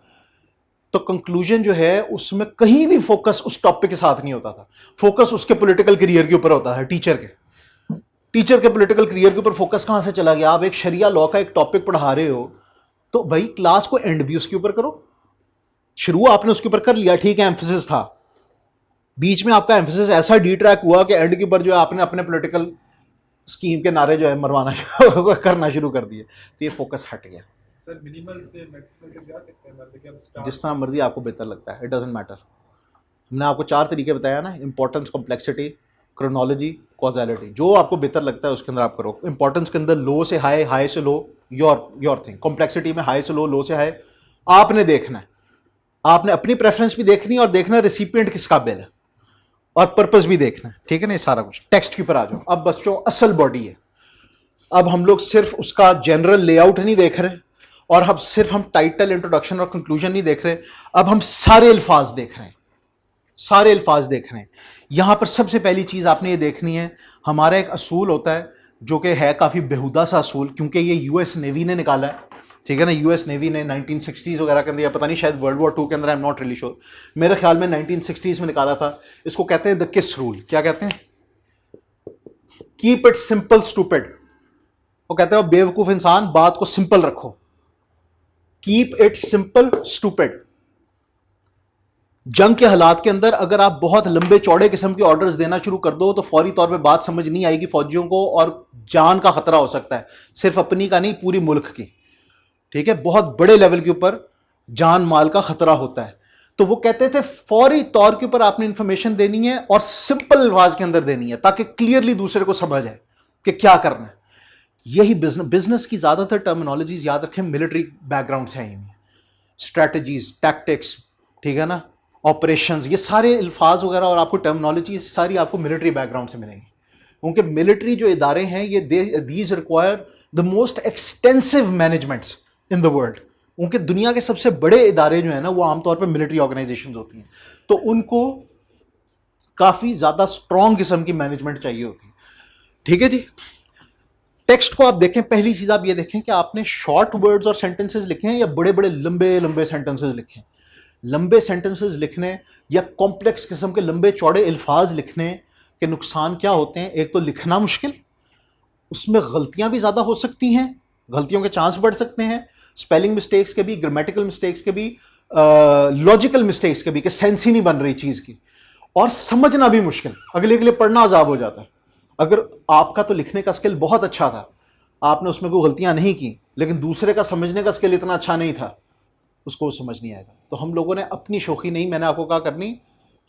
तो कंक्लूजन जो है उसमें कहीं भी फोकस उस टॉपिक के साथ नहीं होता था, फोकस उसके पॉलिटिकल करियर के ऊपर होता है, टीचर के पॉलिटिकल करियर के ऊपर फोकस कहां से चला गया? आप एक शरिया लॉ का एक टॉपिक पढ़ा रहे हो तो भाई क्लास को एंड भी उसके ऊपर करो। शुरू आपने उसके ऊपर कर लिया, ठीक है, एम्फेसिस था, बीच में आपका एम्फेसिस ऐसा डी ट्रैक हुआ कि एंड के ऊपर जो है आपने अपने पॉलिटिकल स्कीम के नारे जो है मरवाना करना शुरू कर दिए, तो ये फोकस हट गया। सर मिनिमल से मैक्सिमम तक जा सकते हैं, मतलब कि हम स्टार्ट जिस तरह मर्जी आपको बेहतर लगता है, इट डजेंट मैटर। हमने आपको 4 तरीके बताया ना, इंपॉर्टेंस, कॉम्प्लेक्सिटी, क्रोनोलॉजी, कॉजालिटी, जो आपको बेहतर लगता है उसके अंदर आप करो। इंपॉर्टेंस के अंदर लो से हाई, हाई से लो, योर थिंग। कॉम्प्लेक्सिटी में हाई से लो से हाई आपने देखना है, आपने अपनी प्रेफरेंस भी देखनी है और देखना है रिसिपिएंट किस काबिल है, और पर्पस भी देखना है। ठीक है ना, ये सारा कुछ। टेक्स्ट के ऊपर आ जाओ। अब बच्चों असल बॉडी है, अब हम लोग सिर्फ उसका जनरल लेआउट नहीं देख रहे, और अब सिर्फ हम टाइटल, इंट्रोडक्शन और कंक्लूजन नहीं देख रहे, अब हम सारे अल्फाज देख रहे हैं, सारे अल्फाज देख रहे हैं। यहां पर सबसे पहली चीज आपने ये देखनी है, हमारा एक असूल होता है जो कि है काफी बेहुदा सा असूल, क्योंकि ये यूएस नेवी ने निकाला है। ठीक है ना, यूएस नेवी ने 1960s वगैरह के अंदर, या पता नहीं शायद वर्ल्ड वॉर 2 के अंदर, I am not really sure, मेरे ख्याल में 1960s में निकाला था। इसको कहते हैं द किस रूल। क्या कहते हैं? Keep it simple stupid. वो कहते हैं बेवकूफ इंसान, बात को सिंपल रखो। Keep it simple stupid. जंग के हालात के अंदर अगर आप बहुत लंबे चौड़े किस्म के ऑर्डर्स देना शुरू कर दो तो फौरी तौर पे बात समझ नहीं आएगी फौजियों को, और जान का खतरा हो सकता है, सिर्फ अपनी का नहीं, पूरी मुल्क की। ठीक है, बहुत बड़े लेवल के ऊपर जान माल का खतरा होता है। तो वो कहते थे फौरी तौर के ऊपर आपने इंफॉर्मेशन देनी है और सिंपल अल्फाज के अंदर देनी है, ताकि क्लियरली दूसरे को समझ आए कि क्या करना है। यही बिजनेस की ज्यादातर टर्मिनोलॉजीज याद रखें मिलिट्री बैकग्राउंड से आई हुई हैं, स्ट्रैटेजीज, टैक्टिक्स, ठीक है ना, ऑपरेशंस, ये सारे अल्फाज वगैरह और आपको टर्मिनोलॉजी सारी आपको मिलिट्री बैकग्राउंड से मिलेंगी। क्योंकि मिलिट्री जो इदारे हैं ये these require the most extensive managements in the world. उनके दुनिया के सबसे बड़े इदारे जो है ना वो आमतौर पर मिलिट्री ऑर्गेनाइजेशंस होती हैं, तो उनको काफ़ी ज़्यादा स्ट्रॉन्ग किस्म की मैनेजमेंट चाहिए होती है। ठीक है जी। टेक्स्ट को आप देखें, पहली चीज़ आप ये देखें कि आपने शॉर्ट वर्ड्स और सेंटेंसेस लिखे हैं या बड़े बड़े लंबे लंबे सेंटेंसेस लिखे हैं। लंबे सेंटेंसेस लिखने या कॉम्प्लेक्स किस्म के लंबे चौड़े अल्फाज लिखने के नुकसान क्या होते हैं? एक तो लिखना मुश्किल, उसमें गलतियां भी ज़्यादा हो सकती हैं, गलतियों के चांस बढ़ सकते हैं, स्पेलिंग मिस्टेक्स के भी, ग्रामेटिकल मिस्टेक्स के भी, लॉजिकल मिस्टेक्स के भी, कि सेंस ही नहीं बन रही चीज़ की, और समझना भी मुश्किल, अगले के लिए पढ़ना अजाब हो जाता है। अगर आपका तो लिखने का स्किल बहुत अच्छा था, आपने उसमें कोई गलतियां नहीं की, लेकिन दूसरे का समझने का स्किल इतना अच्छा नहीं था, उसको समझ नहीं आएगा। तो हम लोगों ने अपनी शौकी नहीं, मैंने आपको कहा करनी,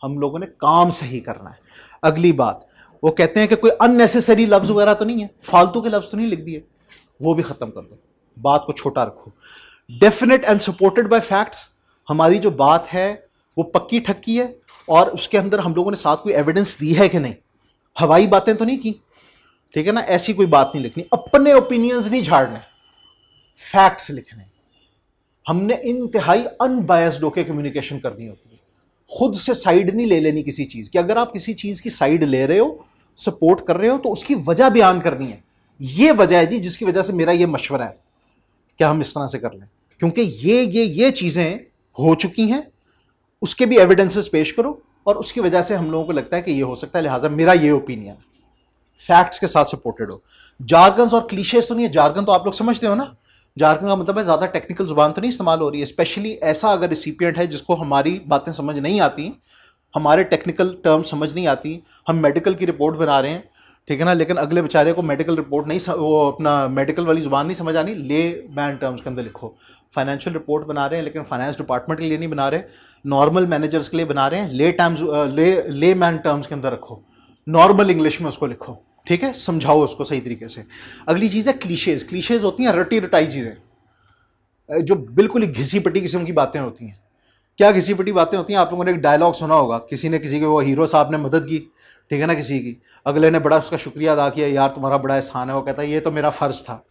हम लोगों ने काम सही करना है। अगली बात, वो कहते हैं कि कोई अननेसेसरी लफ्ज वगैरह तो नहीं है, फालतू के लफ्ज तो नहीं लिख दिए, वो भी खत्म कर दो, बात को छोटा रखो। Definite and supported by facts, हमारी जो बात है वो पक्की ठक्की है और उसके अंदर हम लोगों ने साथ कोई एविडेंस दी है कि नहीं, हवाई बातें तो नहीं की। ठीक है ना, ऐसी कोई बात नहीं लिखनी, अपने ओपिनियंस नहीं झाड़ने, फैक्ट्स लिखने। हमने इंतहाई अनबायस्ड होकर कम्युनिकेशन करनी होती है, खुद से साइड नहीं ले लेनी किसी चीज की। अगर आप किसी चीज की साइड ले रहे हो, सपोर्ट कर रहे हो, तो उसकी वजह बयान करनी है। ये वजह है जी जिसकी वजह से मेरा ये मशवरा है कि हम इस तरह से कर लें, क्योंकि ये चीजें हो चुकी हैं, उसके भी एविडेंसेस पेश करो, और उसकी वजह से हम लोगों को लगता है कि ये हो सकता है, लिहाजा मेरा ये ओपिनियन फैक्ट्स के साथ सपोर्टेड हो। जार्गन्स और क्लीशेस तो नहीं है, जार्गन तो आप लोग समझते हो ना, जार्गन का मतलब है ज़्यादा टेक्निकल जुबान तो नहीं इस्तेमाल हो रही है, स्पेशली ऐसा अगर रिसिपिएंट है जिसको हमारी बातें समझ नहीं आती, हमारे टेक्निकल टर्म्स समझ नहीं आती, हम मेडिकल की रिपोर्ट बना रहे हैं, ठीक है ना, लेकिन अगले बेचारे को मेडिकल रिपोर्ट नहीं वो अपना मेडिकल वाली जुबान नहीं समझ आनी, ले मैन टर्म्स के अंदर लिखो। फाइनेंशियल रिपोर्ट बना रहे हैं लेकिन फाइनेंस डिपार्टमेंट के लिए नहीं बना रहे, नॉर्मल मैनेजर्स के लिए बना रहे हैं, ले मैन टर्म्स के अंदर रखो, नॉर्मल इंग्लिश में उसको लिखो, ठीक है, समझाओ उसको सही तरीके से। अगली चीज़ है क्लीशेज। क्लीशेज होती हैं रटी रटाई चीज़ें जो बिल्कुल ही घिसी पिटी किस्म की बातें होती हैं। क्या घिसी पिटी बातें होती हैं? आप लोगों ने एक डायलॉग सुना होगा, किसी ने किसी के, वो हीरो साहब ने मदद की, ठीक है ना, किसी की, अगले ने बड़ा उसका शुक्रिया अदा किया, यार तुम्हारा बड़ा एहसान है, वो कहता है ये तो मेरा फ़र्ज़ था।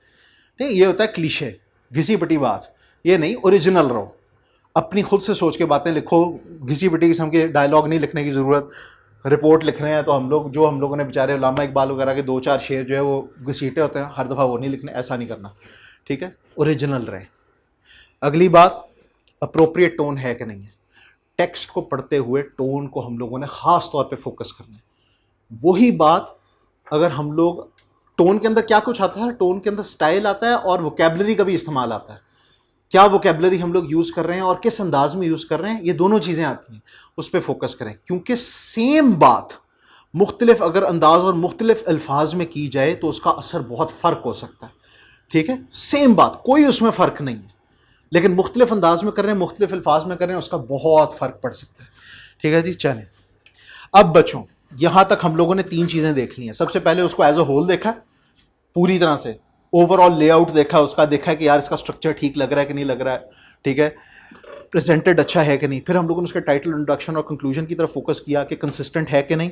ठीक, ये होता है क्लीशे, घिसी पिटी बात। ये नहीं, ओरिजिनल रहो, अपनी खुद से सोच के बातें लिखो, घिसी पिटी किस्म के डायलॉग नहीं लिखने की ज़रूरत। रिपोर्ट लिख रहे हैं तो हम लोगों ने बेचारे उलामा इकबाल वगैरह के 2-4 शेर जो है वो घसीटे होते हैं, हर दफ़ा वो नहीं लिखने, ऐसा नहीं करना, ठीक है, ओरिजिनल रहे। अगली बात, अप्रोप्रिएट टोन है कि नहीं है। टेक्स्ट को पढ़ते हुए टोन को हम लोगों ने ख़ास तौर पे फोकस करना है। वही बात अगर हम लोग, टोन के अंदर क्या कुछ आता है, टोन के अंदर स्टाइल आता है और वोकेबलरी का भी इस्तेमाल आता है। क्या वोकेबलरी हम लोग यूज़ कर रहे हैं और किस अंदाज में यूज़ कर रहे हैं, ये दोनों चीज़ें आती हैं, उस पर फोकस करें। क्योंकि सेम बात मुख्तलिफ अगर अंदाज और मुख्तलिफ अल्फाज में की जाए तो उसका असर बहुत फ़र्क हो सकता है, ठीक है। सेम बात, कोई उसमें फ़र्क नहीं है, लेकिन मुख्तलिफ अंदाज में कर रहे हैं, मुख्तलिफ अल्फाज में कर रहे हैं, उसका बहुत फ़र्क पड़ सकता है, ठीक है जी। चलें, अब बच्चों यहाँ तक हम लोगों ने 3 चीज़ें देख ली हैं। सबसे पहले उसको एज अ होल देखा, पूरी तरह से ओवरऑल लेआउट देखा, उसका देखा है कि यार इसका स्ट्रक्चर ठीक लग रहा है कि नहीं लग रहा है, ठीक है, प्रेजेंटेड अच्छा है कि नहीं। फिर हम लोगों ने उसके टाइटल, इंट्रोडक्शन और कंक्लूजन की तरफ फोकस किया कि कंसिस्टेंट है कि नहीं,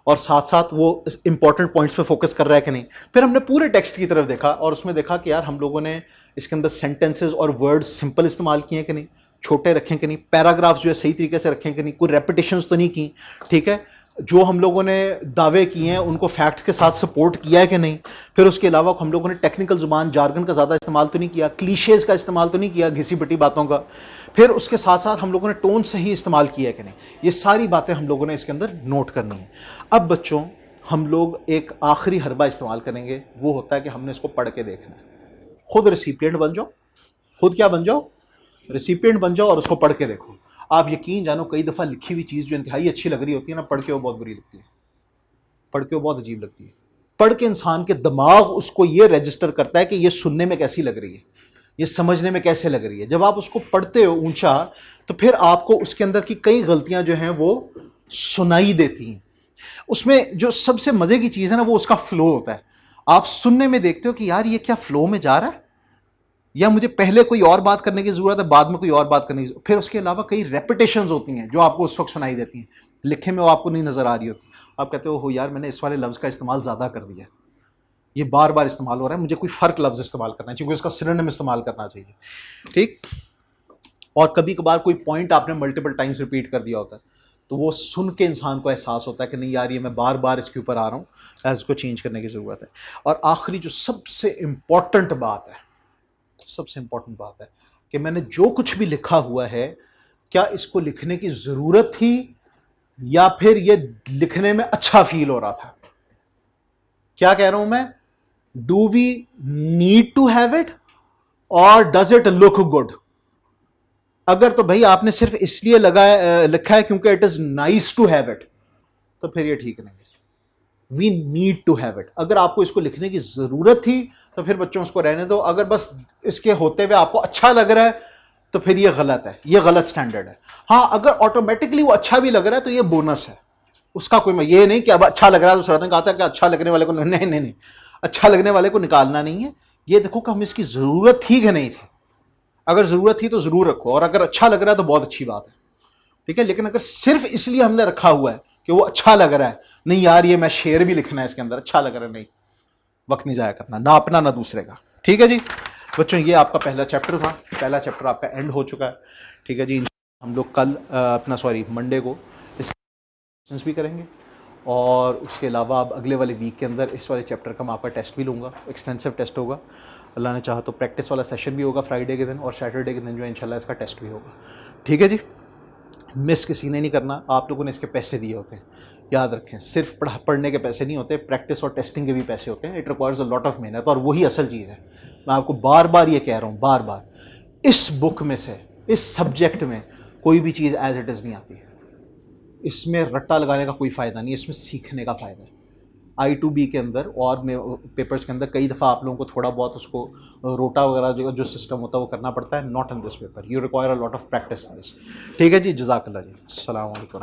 और साथ साथ वो इंपॉर्टेंट पॉइंट्स पे फोकस कर रहा है कि नहीं। फिर हमने पूरे टेक्स्ट की तरफ देखा और उसमें देखा कि यार हम लोगों ने इसके अंदर सेंटेंसेस और वर्ड्स सिंपल इस्तेमाल किए कि नहीं, छोटे रखें कि नहीं, पैराग्राफ्स जो है सही तरीके से रखें कि नहीं, कोई रेपिटेशंस तो नहीं की, ठीक है, जो हम लोगों ने दावे किए हैं उनको फैक्ट्स के साथ सपोर्ट किया है कि नहीं। फिर उसके अलावा हम लोगों ने टेक्निकल जुबान, जार्गन का ज़्यादा इस्तेमाल तो नहीं किया, क्लीशेज का इस्तेमाल तो नहीं किया, घिसी पिटी बातों का। फिर उसके साथ साथ हम लोगों ने टोन सही इस्तेमाल किया है कि नहीं, ये सारी बातें हम लोगों ने इसके अंदर नोट करनी है। अब बच्चों हम लोग एक आखिरी हरबा इस्तेमाल करेंगे, वो होता है कि हमने इसको पढ़ के देखना है। खुद रिसिपिएंट बन जाओ, खुद क्या बन जाओ, रिसिपिएंट बन जाओ और उसको पढ़ के देखो। आप यकीन जानो कई दफ़ा लिखी हुई चीज़ जो इंतहाई अच्छी लग रही होती है ना, पढ़ के वो बहुत बुरी लगती है, पढ़ के वो बहुत अजीब लगती है। पढ़ के इंसान के दिमाग उसको ये रजिस्टर करता है कि ये सुनने में कैसी लग रही है, ये समझने में कैसे लग रही है। जब आप उसको पढ़ते हो ऊंचा, तो फिर आपको उसके अंदर की कई गलतियां जो हैं वो सुनाई देती हैं। उसमें जो सबसे मज़े की चीज़ है ना, वो उसका फ्लो होता है। आप सुनने में देखते हो कि यार ये क्या फ्लो में जा रहा है, या मुझे पहले कोई और बात करने की ज़रूरत है, बाद में कोई और बात करने की। फिर उसके अलावा कई रेपिटेशंस होती हैं जो आपको उस वक्त सुनाई देती हैं, लिखे में वो आपको नहीं नज़र आ रही होती। आप कहते हो यार मैंने इस वाले लफ्ज़ का इस्तेमाल ज़्यादा कर दिया, ये बार बार इस्तेमाल हो रहा है, मुझे कोई फ़र्क लफ्ज़ इस्तेमाल करना चाहिए, कोई इसका सिनोनिम इस्तेमाल करना चाहिए, ठीक। और कभी कभार कोई पॉइंट आपने मल्टीपल टाइम्स रिपीट कर दिया होता है, तो वो सुन के इंसान को एहसास होता है कि नहीं यार ये मैं बार बार इसके ऊपर आ रहा हूँ, इसको चेंज करने की ज़रूरत है। और आखिरी जो सबसे इम्पॉर्टेंट बात है, सबसे इम्पॉर्टेंट बात है कि मैंने जो कुछ भी लिखा हुआ है, क्या इसको लिखने की ज़रूरत थी या फिर ये लिखने में अच्छा फील हो रहा था। क्या कह रहा हूं मैं, do we need to have it और डज इट लुक गुड। अगर तो भाई आपने सिर्फ इसलिए लिखा है क्योंकि it is nice to have it, तो फिर ये ठीक नहीं है। We need to have it. अगर आपको इसको लिखने की जरूरत थी तो फिर बच्चों उसको रहने दो। अगर बस इसके होते हुए आपको अच्छा लग रहा है तो फिर ये गलत है, ये गलत स्टैंडर्ड है। हाँ, अगर ऑटोमेटिकली वो अच्छा भी लग रहा है तो ये बोनस है, उसका कोई ये नहीं कि अब अच्छा लग रहा है तो सर ने कहा था कि अच्छा लगने वाले को नहीं, अच्छा लगने वाले को निकालना नहीं है। ये देखो कि हम इसकी ज़रूरत थी कि नहीं थी। अगर ज़रूरत थी तो ज़रूर रखो, और अगर अच्छा लग रहा है तो बहुत अच्छी बात है, ठीक है। लेकिन अगर सिर्फ इसलिए हमने रखा हुआ है कि वो अच्छा लग रहा है, नहीं यार ये मैं शेर भी लिखना है इसके अंदर, अच्छा लग रहा है, नहीं, वक्त नहीं जाया करना, ना अपना ना दूसरे का, ठीक है जी। बच्चों ये आपका पहला चैप्टर था, पहला चैप्टर आपका एंड हो चुका है, ठीक है जी। हम लोग कल मंडे को इस भी करेंगे, और उसके अलावा अब अगले वाले वीक के अंदर इस वाले चैप्टर का मैं आपका टेस्ट भी लूँगा, एक्सटेंसिव टेस्ट होगा। अल्लाह ने चाहा तो प्रैक्टिस वाला सेशन भी होगा फ्राइडे के दिन, और सैटरडे के दिन जो है इंशाल्लाह इसका टेस्ट भी होगा, ठीक है जी। मिस किसी ने नहीं करना, आप लोगों ने इसके पैसे दिए होते हैं, याद रखें। सिर्फ पढ़ने के पैसे नहीं होते, प्रैक्टिस और टेस्टिंग के भी पैसे होते हैं। It requires a lot of मेहनत, और वही असल चीज़ है। मैं आपको बार बार ये कह रहा हूँ, बार बार, इस बुक में से, इस सब्जेक्ट में कोई भी चीज़ एज इट इज़ नहीं आती है। इसमें रट्टा लगाने का कोई फ़ायदा नहीं, इसमें सीखने का फ़ायदा है। I2B के अंदर और पेपर्स के अंदर कई दफ़ा आप लोगों को थोड़ा बहुत उसको रोटा वगैरह जो सिस्टम होता है वो करना पड़ता है। Not in this paper, you require a lot of practice in this. ठीक है जी, जज़ाकल्लाह जी, अस्सलाम वालेकुम।